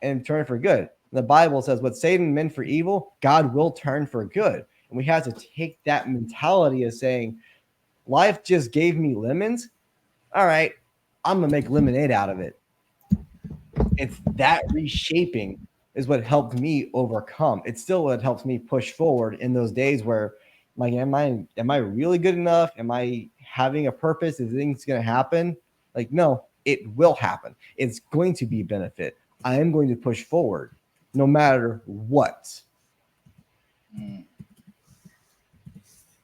and turn it for good. The Bible says what Satan meant for evil, God will turn for good. And we have to take that mentality of saying, life just gave me lemons. All right, I'm going to make lemonade out of it. It's that reshaping is what helped me overcome. It's still what helps me push forward in those days where, like, am I really good enough? Am I having a purpose? Is things going to happen? Like, no, it will happen. It's going to be benefit. I am going to push forward no matter what.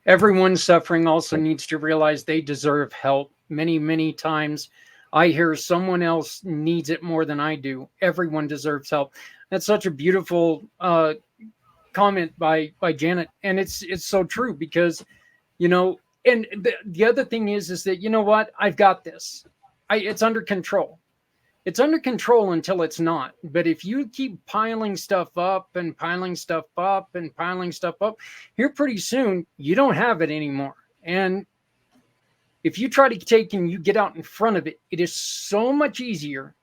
Everyone suffering also needs to realize they deserve help. Many, many times I hear someone else needs it more than I do. Everyone deserves help. That's such a beautiful comment by Janet. And it's so true because, and the other thing is that, you know what? I've got this. It's under control. It's under control until it's not. But if you keep piling stuff up and piling stuff up and piling stuff up, here pretty soon you don't have it anymore. And if you try to take and you get out in front of it, it is so much easier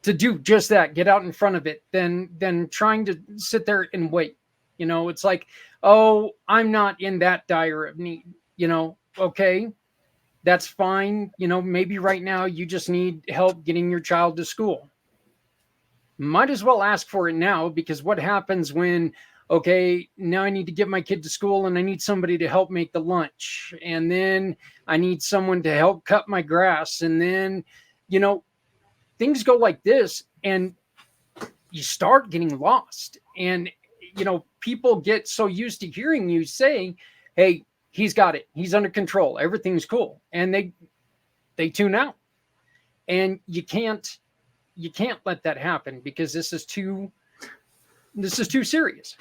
to do just that, get out in front of it, than trying to sit there and wait. It's like, oh, I'm not in that dire of need. Okay. That's fine. Maybe right now you just need help getting your child to school. Might as well ask for it now, because what happens when, okay, now I need to get my kid to school and I need somebody to help make the lunch. And then I need someone to help cut my grass. And then, things go like this and you start getting lost. And, people get so used to hearing you say, hey, he's got it. He's under control. Everything's cool. And they tune out. And you can't let that happen, because this is too serious.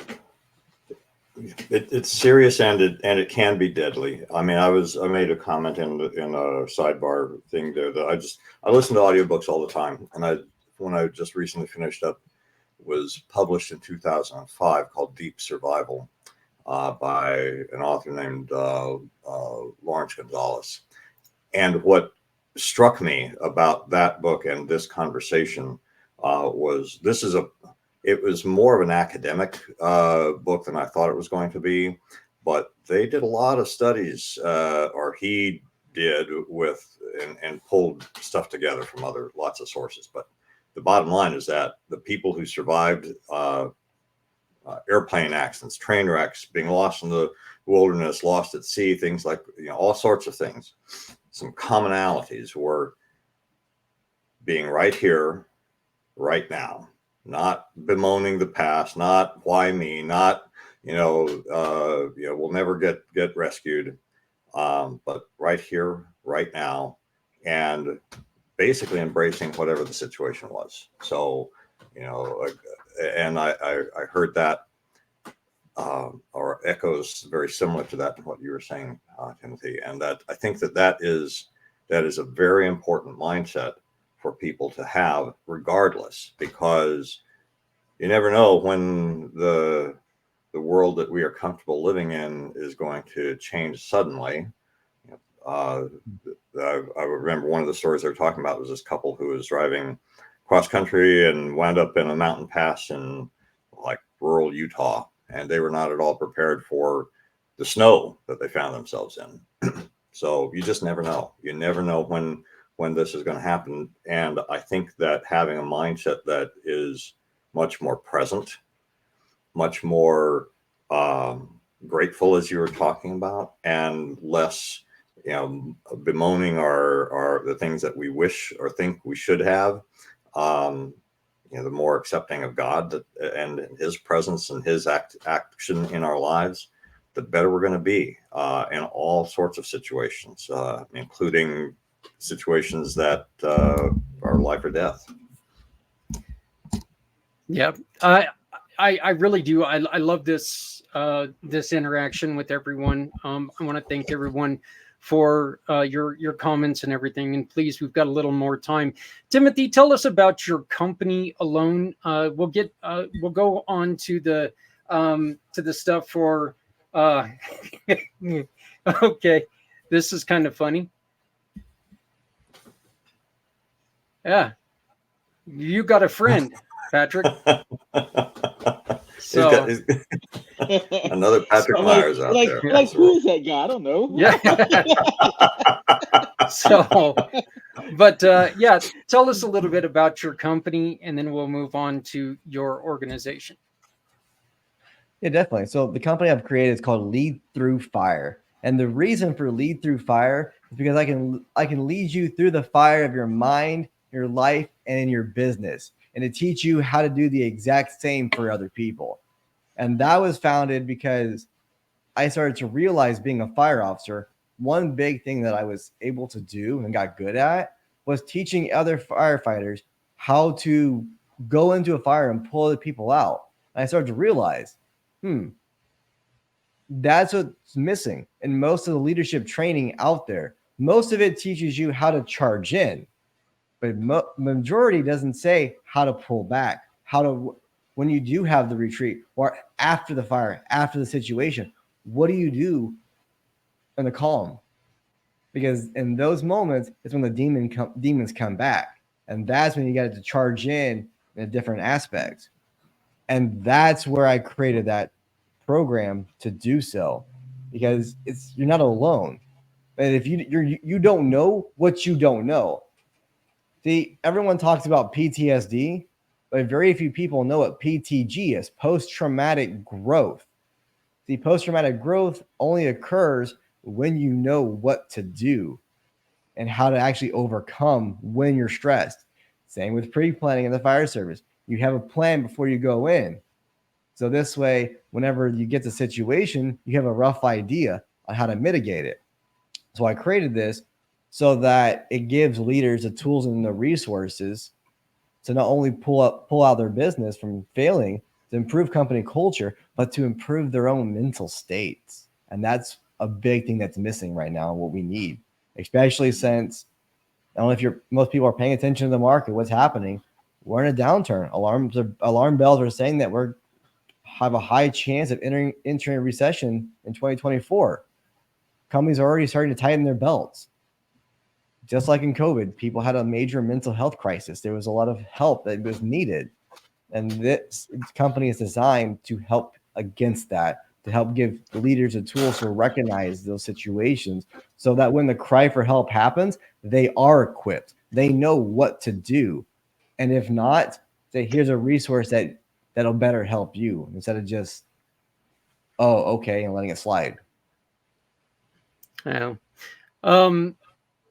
It's serious, and it can be deadly. I mean, I made a comment in a sidebar thing there that I listen to audiobooks all the time. And when I just recently finished up, was published in 2005, called Deep Survival. By an author named Lawrence Gonzalez. And what struck me about that book and this conversation was it was more of an academic book than I thought it was going to be, but they did a lot of studies, or he did, and pulled stuff together from lots of sources. But the bottom line is that the people who survived airplane accidents, train wrecks, being lost in the wilderness, lost at sea, things like, all sorts of things. Some commonalities were being right here, right now, not bemoaning the past, not why me, not, we'll never get rescued, but right here, right now, and basically embracing whatever the situation was. So, and I heard that, or echoes very similar to that, what you were saying, Timothy, and that I think that is a very important mindset for people to have, regardless, because you never know when the world that we are comfortable living in is going to change suddenly. I remember one of the stories they were talking about was this couple who was driving cross country and wound up in a mountain pass in like rural Utah, and they were not at all prepared for the snow that they found themselves in. So you just never know. You never know when this is going to happen. And I think that having a mindset that is much more present, much more grateful, as you were talking about, and less, bemoaning our the things that we wish or think we should have. The more accepting of God and His presence and His action in our lives, the better we're going to be in all sorts of situations, including situations that are life or death. Yeah, I really do. I love this this interaction with everyone. I want to thank everyone for your comments and everything. And please, we've got a little more time. Timothy, tell us about your company alone. We'll go on to the stuff for. Okay, this is kind of funny. Yeah, you got a friend, Patrick. So another Patrick Myers out there. Like, who is that guy? I don't know. Yeah. So, but yeah, tell us a little bit about your company, and then we'll move on to your organization. Yeah, definitely. So the company I've created is called Lead Through Fire. And the reason for Lead Through Fire is because I can lead you through the fire of your mind, your life, and in your business, and to teach you how to do the exact same for other people. And that was founded because I started to realize, being a fire officer, one big thing that I was able to do and got good at was teaching other firefighters how to go into a fire and pull the people out. And I started to realize, that's what's missing in most of the leadership training out there. Most of it teaches you how to charge in, but majority doesn't say how to pull back, when you do have the retreat or after the fire, after the situation, what do you do in the calm? Because in those moments, it's when the demons come back. And that's when you got to charge in a different aspect. And that's where I created that program to do so, because you're not alone. And if you don't know what you don't know. See, everyone talks about PTSD, but very few people know what PTG is, post-traumatic growth. See, post-traumatic growth only occurs when you know what to do and how to actually overcome when you're stressed. Same with pre-planning in the fire service. You have a plan before you go in. So this way, whenever you get the situation, you have a rough idea on how to mitigate it. So I created this so that it gives leaders the tools and the resources to not only pull out their business from failing, to improve company culture, but to improve their own mental states. And that's a big thing that's missing right now, what we need, especially since, I don't know if most people are paying attention to the market, what's happening. We're in a downturn. Alarm bells are saying that we're have a high chance of entering a recession in 2024. Companies are already starting to tighten their belts. Just like in COVID, people had a major mental health crisis. There was a lot of help that was needed. And this company is designed to help against that, to help give the leaders the tools to recognize those situations so that when the cry for help happens, they are equipped. They know what to do. And if not, say, here's a resource that that'll better help you instead of just, oh, okay, and letting it slide. Yeah.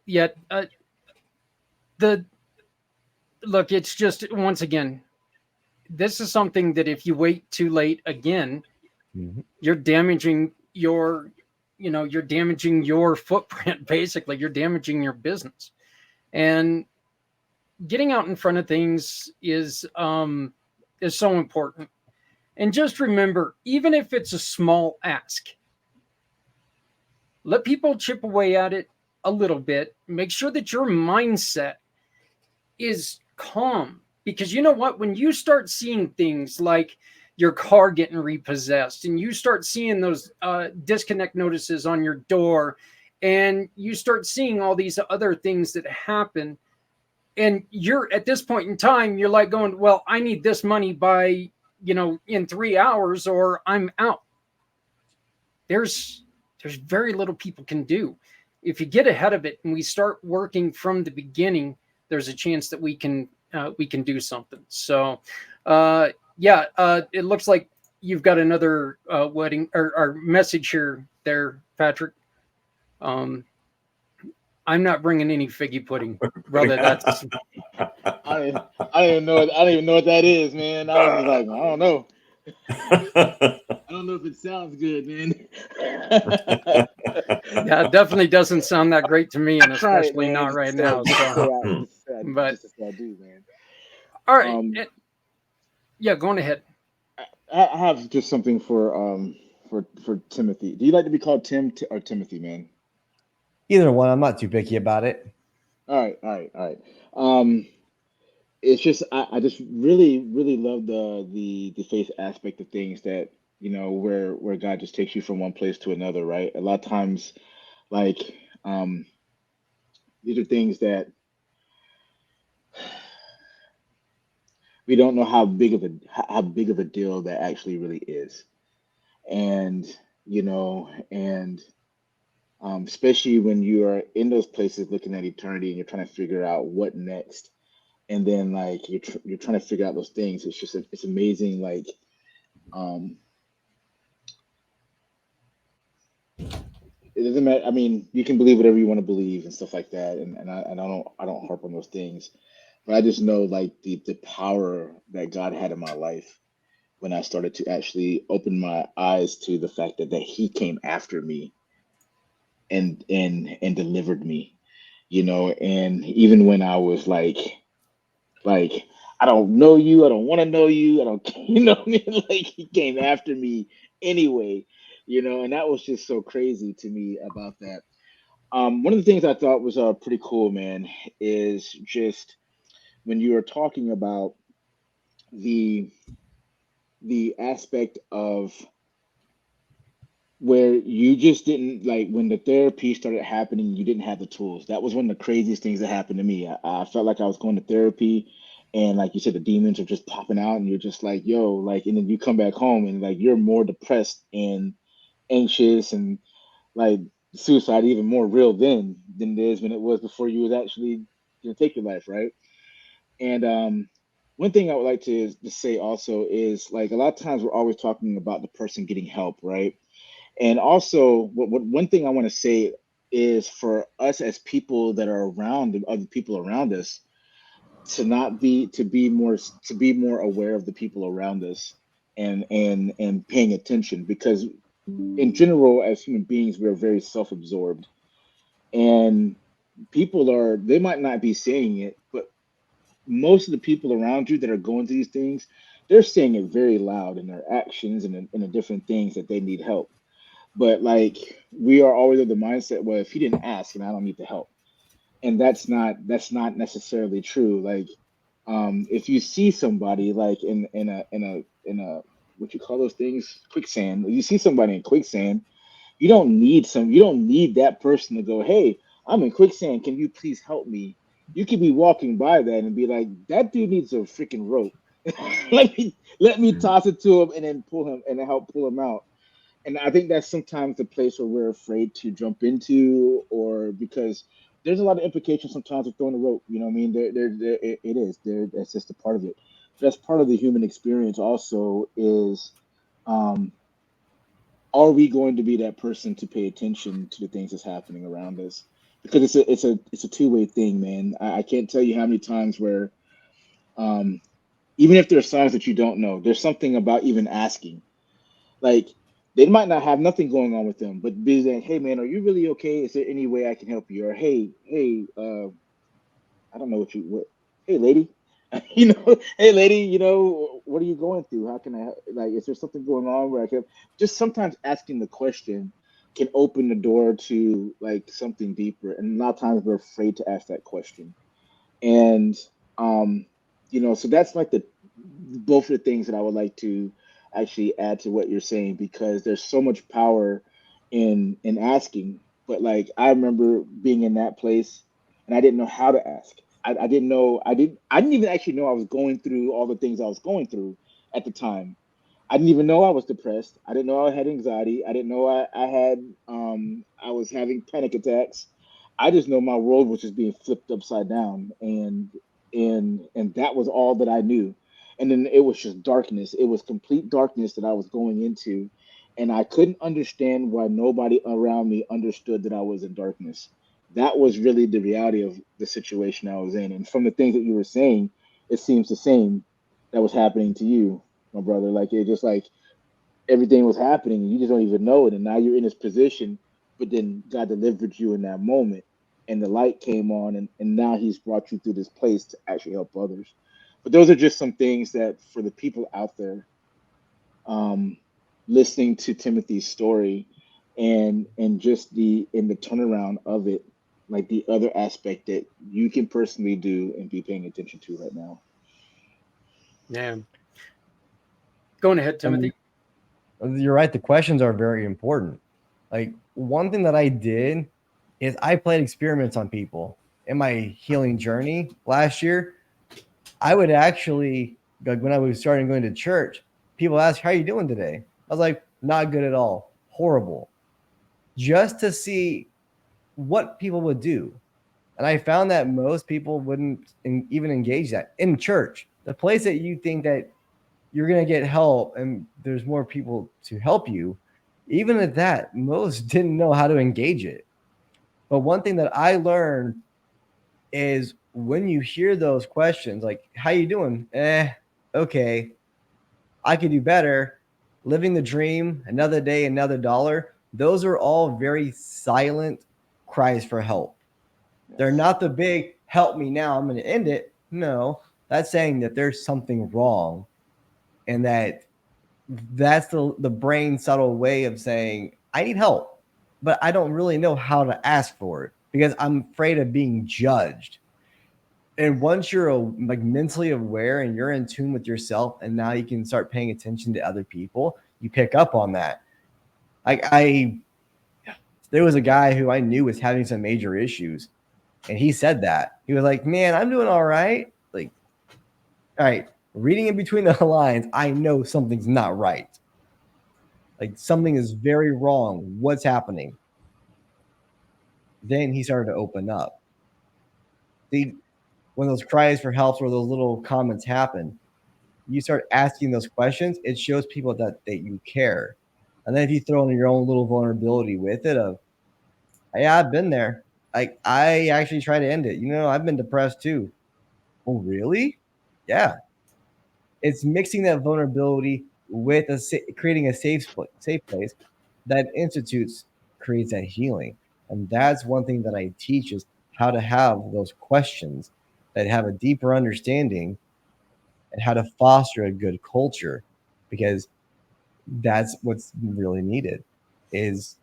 Yet the look, it's just once again, this is something that if you wait too late again, you're damaging your, you're damaging your footprint. Basically, you're damaging your business. And getting out in front of things is so important. And just remember, even if it's a small ask, let people chip away at it a little bit. Make sure that your mindset is calm, because you know what, when you start seeing things like your car getting repossessed, and you start seeing those disconnect notices on your door, and you start seeing all these other things that happen, and you're at this point in time, you're like going, well, I need this money by, in 3 hours or I'm out. There's very little people can do. If you get ahead of it and we start working from the beginning, there's a chance that we can do something. So yeah, it looks like you've got another wedding or message here there, Patrick. I'm not bringing any figgy pudding, brother. That's I don't even know. I don't even know what that is, man. I was just like, I don't know. I don't know if it sounds good, man. yeah, it definitely doesn't sound that great to me, and I tried it, especially man. not right now. So, but Just to say I do, man. all right, yeah, going ahead. I have just something for Timothy. Do you like to be called Tim or Timothy, man? Either one, I'm not too picky about it. All right, all right, all right. Um, it's just I just really love the faith aspect of things, that where God just takes you from one place to another, right? A lot of times, like, um, these are things that we don't know how big of a deal that actually really is, and and especially when you are in those places looking at eternity and you're trying to figure out what next, and then like you're trying to figure out those things. It's just it's amazing, like, um it doesn't matter. I mean, you can believe whatever you want to believe and stuff like that, and I don't harp on those things, but I just know, like, the power that God had in my life when I started to actually open my eyes to the fact that He came after me and delivered me, and even when I was like, I don't know you, I don't want to know you, I don't, what I mean? Like, He came after me anyway, and that was just so crazy to me about that. One of the things I thought was pretty cool, man, is just when you were talking about the the aspect of where you just didn't, like, when the therapy started happening, you didn't have the tools. That was one of the craziest things that happened to me. I felt like I was going to therapy, and like you said, the demons are just popping out, and you're just like, yo, like, and then you come back home and like you're more depressed and anxious, and like suicide even more real than it is when it was before you was actually gonna take your life, right? And one thing I would like to say also is, like, a lot of times we're always talking about the person getting help, right? And also, what one thing I want to say is, for us as people that are around the other people around us, to not be to be more aware of the people around us, and paying attention, because in general, as human beings, we're very self-absorbed, and they might not be saying it, but most of the people around you that are going through these things, they're saying it very loud in their actions and in the different things that they need help. But like, we are always of the mindset, well, if he didn't ask, and I don't need the help, and that's not necessarily true. Like, if you see somebody, like, in a what you call those things, quicksand. You see somebody in quicksand, you don't need that person to go, hey, I'm in quicksand, can you please help me? You could be walking by that and be like, that dude needs a freaking rope. Let me toss it to him and then pull him and then help pull him out. And I think that's sometimes the place where we're afraid to jump into, or because there's a lot of implications sometimes of throwing a rope. You know what I mean? It is there. That's just a part of it. that's part of the human experience also is, um, are we going to be that person to pay attention to the things that's happening around us? Because it's a two-way thing, man. I can't tell you how many times where, um, even if there are signs that you don't know, there's something about even asking. Like, they might not have nothing going on with them, but be like, hey man, are you really okay? Is there any way I can help you? Or hey, I don't know what, hey lady, hey lady, what are you going through? How can I like? Is there something going on where I can? Just sometimes asking the question can open the door to like something deeper, and a lot of times we're afraid to ask that question. And um, so that's like the both of the things that I would like to actually add to what you're saying, because there's so much power in asking. But like I remember being in that place and I didn't know how to ask. I didn't know I didn't even actually know I was going through all the things I was going through at the time. I didn't even know I was depressed. I didn't know I had anxiety. I didn't know I had I was having panic attacks. I just know my world was just being flipped upside down, and that was all that I knew. And then it was just darkness. It was complete darkness that I was going into, and I couldn't understand why nobody around me understood that I was in darkness. That was really the reality of the situation I was in. And from the things that you were saying, it seems the same that was happening to you, my brother. Like it just like everything was happening and you just don't even know it. And now you're in this position, but then God delivered you in that moment and the light came on, and now he's brought you through this place to actually help others. But those are just some things that for the people out there, um, listening to Timothy's story and just the in the turnaround of it, like the other aspect that you can personally do and be paying attention to right now. Yeah. Going ahead, And Timothy. you're right. The questions are very important. Like one thing that I did is I played experiments on people in my healing journey last year. I would actually like when I was starting going to church, people ask, "How are you doing today?" I was like, "Not good at all, horrible," just to see what people would do. And I found that most people wouldn't even engage that in church, the place that you think that you're going to get help and there's more people to help you. Even at that, most didn't know how to engage it. But one thing that I learned is when you hear those questions, like, how you doing? Okay, I could do better. Living the dream, another day, another dollar. Those are all very silent cries for help. They're Yes. not the big help me now, I'm going to end it. No, that's saying that there's something wrong and that's the brain subtle way of saying I need help, but I don't really know how to ask for it because I'm afraid of being judged. And once you're like mentally aware and you're in tune with yourself, and now you can start paying attention to other people, you pick up on that. Like I, there was a guy who I knew was having some major issues, and he said that he was like, "Man, I'm doing all right." Like, all right, reading in between the lines, I know something's not right. Like something is very wrong. What's happening? Then he started to open up. See, when those cries for help or those little comments happen, you start asking those questions. It shows people that you care. And then if you throw in your own little vulnerability with it of, yeah, I've been there. Like I actually try to end it. I've been depressed too. Oh, really? Yeah. It's mixing that vulnerability with creating a safe place that institutes creates that healing. And that's one thing that I teach is how to have those questions that have a deeper understanding and how to foster a good culture, because that's what's really needed is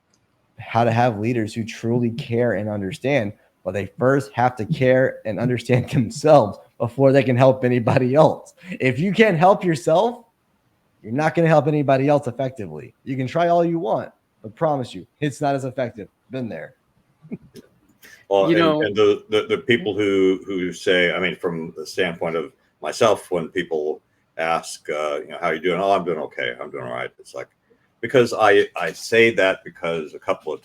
how to have leaders who truly care and understand, but they first have to care and understand themselves before they can help anybody else. If you can't help yourself, you're not going to help anybody else effectively. You can try all you want, but promise you, it's not as effective. Been there. Well, You know, and the people who say, I mean, from the standpoint of myself, when people ask, how you doing? Oh, I'm doing okay. I'm doing all right. It's like, because I say that because a couple of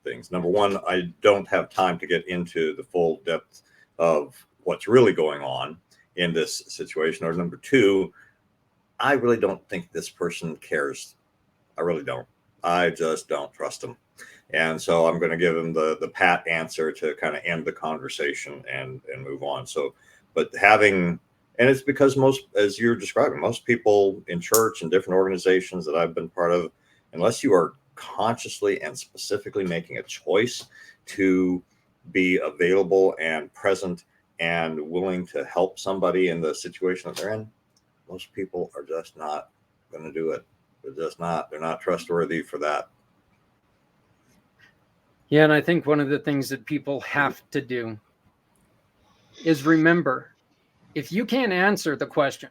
things. Number one, I don't have time to get into the full depth of what's really going on. in this situation, or number two, I really don't think this person cares. I really don't. I just don't trust them. And so I'm going to give him the pat answer to kind of end the conversation and move on. So, but having, and it's because most, as you're describing, most people in church and different organizations that I've been part of, unless you are consciously and specifically making a choice to be available and present and willing to help somebody in the situation that they're in, most people are just not going to do it. They're not trustworthy for that. Yeah, and I think one of the things that people have to do is remember, if you can't answer the question,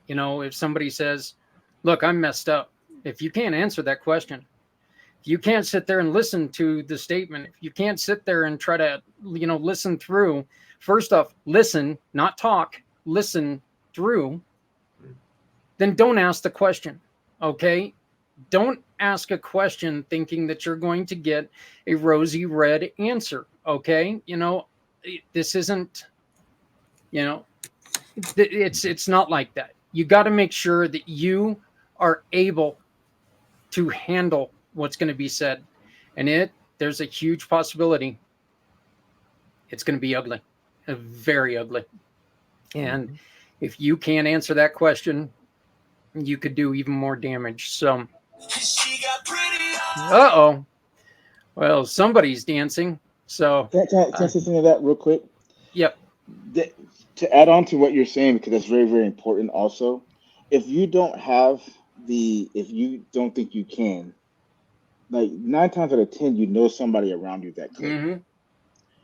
if somebody says, look, I'm messed up, if you can't answer that question, if you can't sit there and listen to the statement, if you can't sit there and try to, listen through, first off, listen, not talk, listen through, then don't ask the question, okay? Don't ask a question thinking that you're going to get a rosy red answer, okay? This isn't, it's not like that. You got to make sure that you are able to handle what's going to be said. And there's a huge possibility it's going to be ugly, very ugly. And if you can't answer that question, you could do even more damage. So, uh-oh. Well, somebody's dancing. So, Can I say something to that real quick? Yep. To add on to what you're saying, because that's very, very important also, if you don't think you can, like 9 times out of 10, somebody around you that could. Mm-hmm.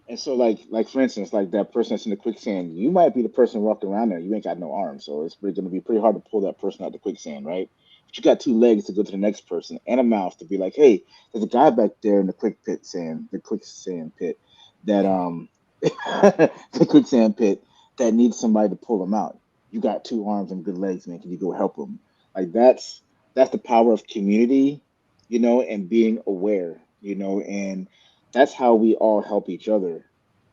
And so like for instance, like that person that's in the quicksand, you might be the person walking around there. You ain't got no arms, so it's going to be pretty hard to pull that person out of the quicksand, right? But you got 2 legs to go to the next person and a mouth to be like, hey, there's a guy back there in the quicksand pit that the quicksand pit that needs somebody to pull him out. You got 2 arms and good legs, man. Can you go help him? Like that's the power of community, and being aware, and that's how we all help each other,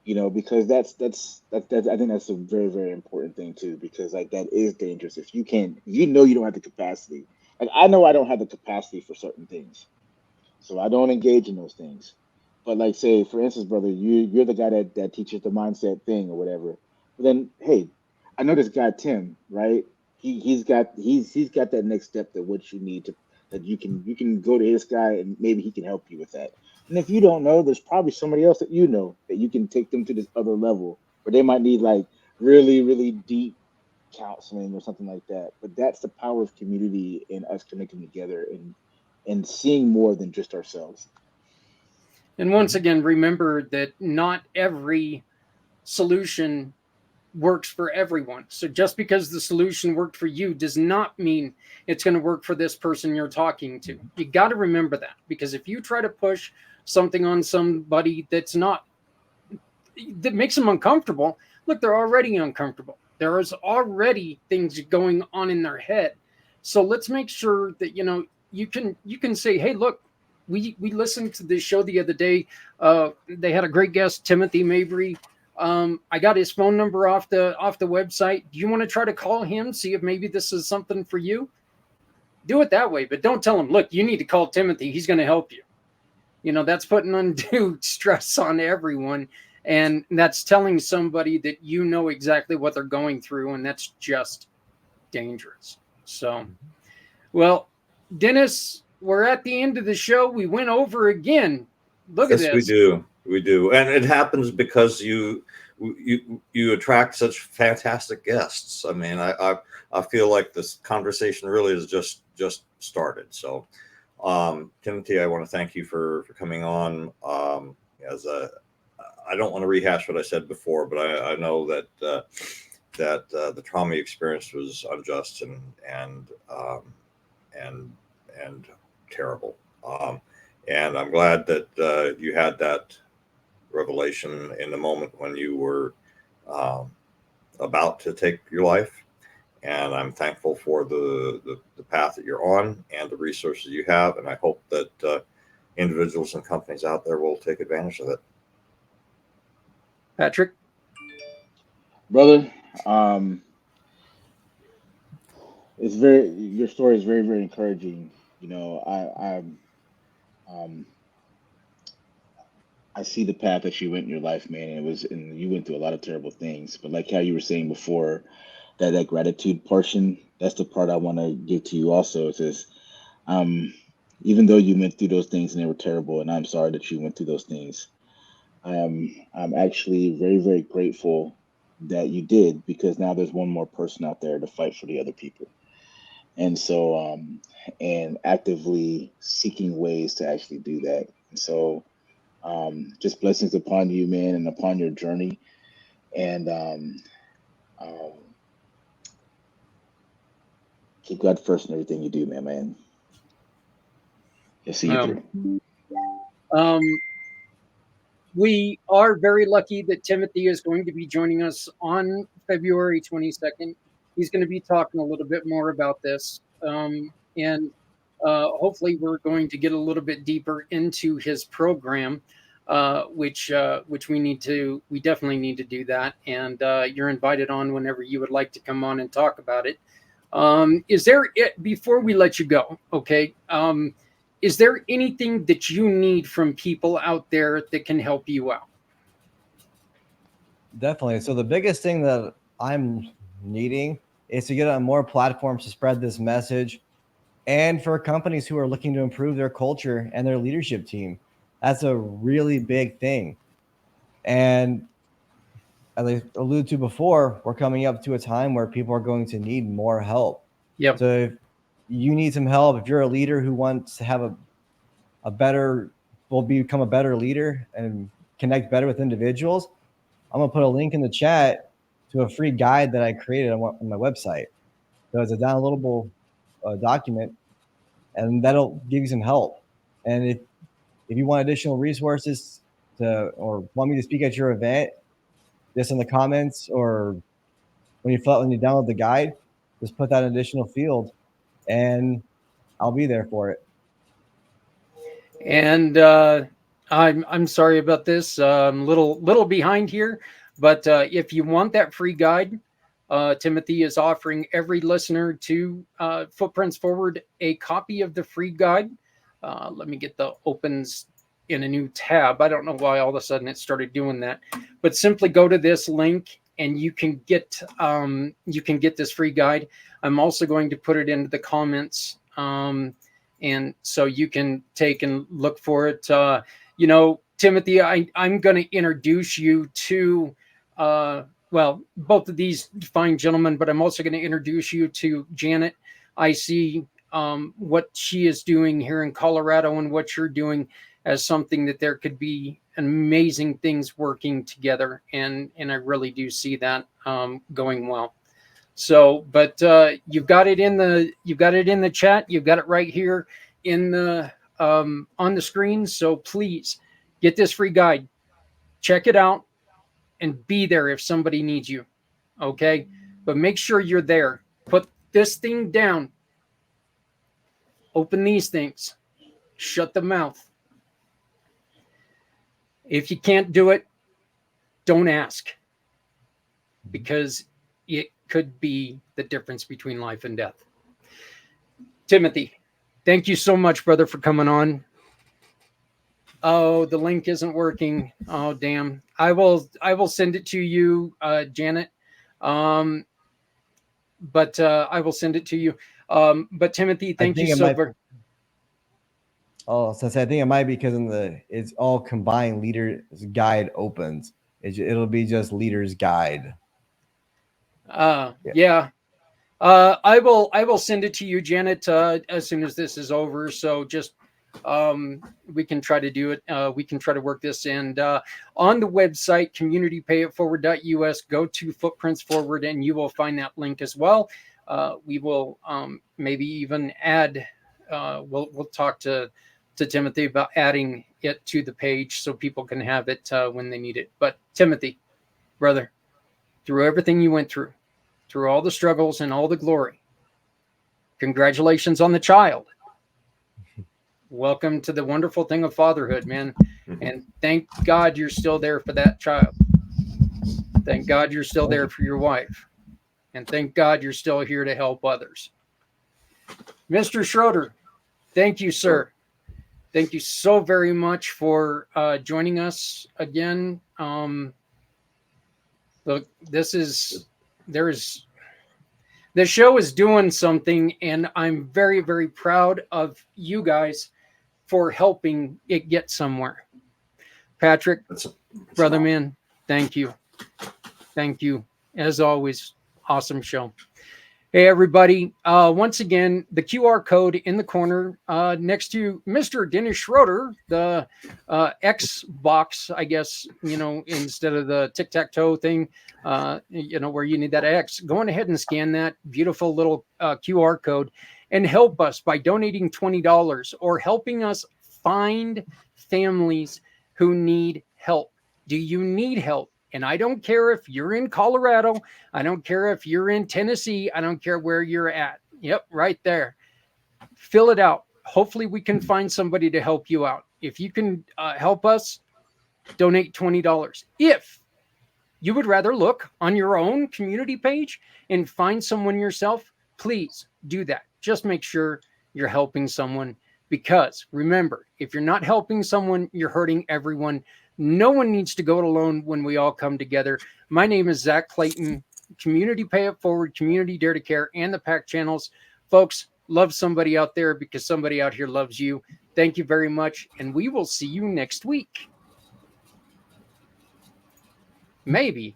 because that's I think that's a very, very important thing too, because like that is dangerous if you can't, you don't have the capacity. Like I know I don't have the capacity for certain things, so I don't engage in those things. But like say for instance, brother, you're the guy that teaches the mindset thing or whatever. But then hey, I know this guy Tim, right? He's got that next step that what you need to, that you can go to this guy and maybe he can help you with that. And if you don't know, there's probably somebody else that that you can take them to this other level where they might need like really, really deep counseling or something like that. But that's the power of community and us connecting together and seeing more than just ourselves. And once again, remember that not every solution works for everyone. So just because the solution worked for you does not mean it's going to work for this person you're talking to. You got to remember that, because if you try to push something on somebody that makes them uncomfortable, look, they're already uncomfortable. There is already things going on in their head. So let's make sure that you can say, hey, look, we listened to this show the other day. They had a great guest, Timothy Mabry. I got his phone number off the website. Do you want to try to call him, see if maybe this is something for you? Do it that way, but don't tell him, look, you need to call Timothy. He's going to help you. That's putting undue stress on everyone. And that's telling somebody that exactly what they're going through. And that's just dangerous. So, well, Dennis, we're at the end of the show. We went over again. Look at this. Yes, we do. And it happens because you attract such fantastic guests. I mean, I feel like this conversation really has just started. So, Timothy, I want to thank you for coming on. I don't want to rehash what I said before, but I know that the trauma you experienced was unjust and terrible. And I'm glad that you had that revelation in the moment when you were about to take your life. And I'm thankful for the path that you're on and the resources you have. And I hope that individuals and companies out there will take advantage of it. Patrick? brother. It's very your story is very very encouraging. You know, um I see the path that you went in your life, man. And you went through a lot of terrible things. But like how you were saying before, that gratitude portion, that's the part I want to give to you also. It says, um, even though you went through those things and they were terrible, and I'm sorry that you went through those things. I'm actually very very grateful that you did, because now there's one more person out there to fight for the other people. And so and actively seeking ways to actually do that. And so just blessings upon you, man, and upon your journey. And um, keep God first in everything you do, man. He'll see you Um, through. um, we are very lucky that Timothy is going to be joining us on February 22nd. He's going to be talking a little bit more about this. And hopefully, we're going to get a little bit deeper into his program, which we definitely need to do that. And you're invited on whenever you would like to come on and talk about it. Before we let you go, okay? Is there anything that you need from people out there that can help you out? Definitely. So the biggest thing that I'm needing is to get on more platforms to spread this message, and for companies who are looking to improve their culture and their leadership team. That's a really big thing. And as I alluded to before, we're coming up to a time where people are going to need more help. Yep. So if you need some help, if you're a leader who wants to have a better, will become a better leader and connect better with individuals, I'm going to put a link in the chat to a free guide that I created on my website. So it's a downloadable document, and that'll give you some help. And if you want additional resources or want me to speak at your event, just in the comments or when you download the guide, just put that additional field, and I'll be there for it. And I'm sorry about this. Little behind here, but if you want that free guide, Timothy is offering every listener to Footprints Forward a copy of the free guide. Let me get the opens in a new tab. I don't know why all of a sudden it started doing that, but simply go to this link and you can get this free guide. I'm also going to put it into the comments. And so you can take and look for it. Timothy, I'm going to introduce you to, both of these fine gentlemen, but I'm also going to introduce you to Janet. I see what she is doing here in Colorado and what you're doing as something that there could be amazing things working together. And I really do see that going well. So, but you've got it in the chat. You've got it right here in the on the screen. So please get this free guide, check it out, and be there if somebody needs you. Okay, but make sure you're there. Put this thing down. Open these things. Shut the mouth. If you can't do it, don't ask, because it could be the difference between life and death. Timothy, thank you so much, brother, for coming on. Oh, the link isn't working. Oh, damn. I will send it to you, Janet. But I will send it to you. But Timothy, thank you so much. Oh, since I think it might be because it's all combined leaders guide opens. It'll be just leaders guide. Yeah. I will send it to you, Janet, as soon as this is over. So just we can try to do it. We can try to work this. And on the website, communitypayitforward.us, go to Footprints Forward, and you will find that link as well. We will maybe even add. We'll talk to Timothy about adding it to the page so people can have it when they need it. But Timothy, brother, through everything you went through all the struggles and all the glory, congratulations on the child. Welcome to the wonderful thing of fatherhood, man. And thank God you're still there for that child. Thank God you're still there for your wife. And thank God you're still here to help others. Mr. Schroeder, thank you, sir. Thank you so very much for joining us again. Look, the show is doing something, and I'm very, very proud of you guys for helping it get somewhere. Patrick, brother man, thank you. Thank you. As always, awesome show. Hey, everybody. Once again, the QR code in the corner next to Mr. Dennis Schroeder, the X box, I guess, instead of the tic-tac-toe thing, where you need that X. Go on ahead and scan that beautiful little QR code and help us by donating $20 or helping us find families who need help. Do you need help? And I don't care if you're in Colorado. I don't care if you're in Tennessee. I don't care where you're at. Yep, right there. Fill it out. Hopefully we can find somebody to help you out. If you can help us, donate $20. If you would rather look on your own community page and find someone yourself, please do that. Just make sure you're helping someone, because remember, if you're not helping someone, you're hurting everyone. No one needs to go it alone when we all come together. My name is Zach Clayton, Community Pay It Forward, Community Dare to Care, and the PAC channels. Folks, love somebody out there because somebody out here loves you. Thank you very much, and we will see you next week. Maybe.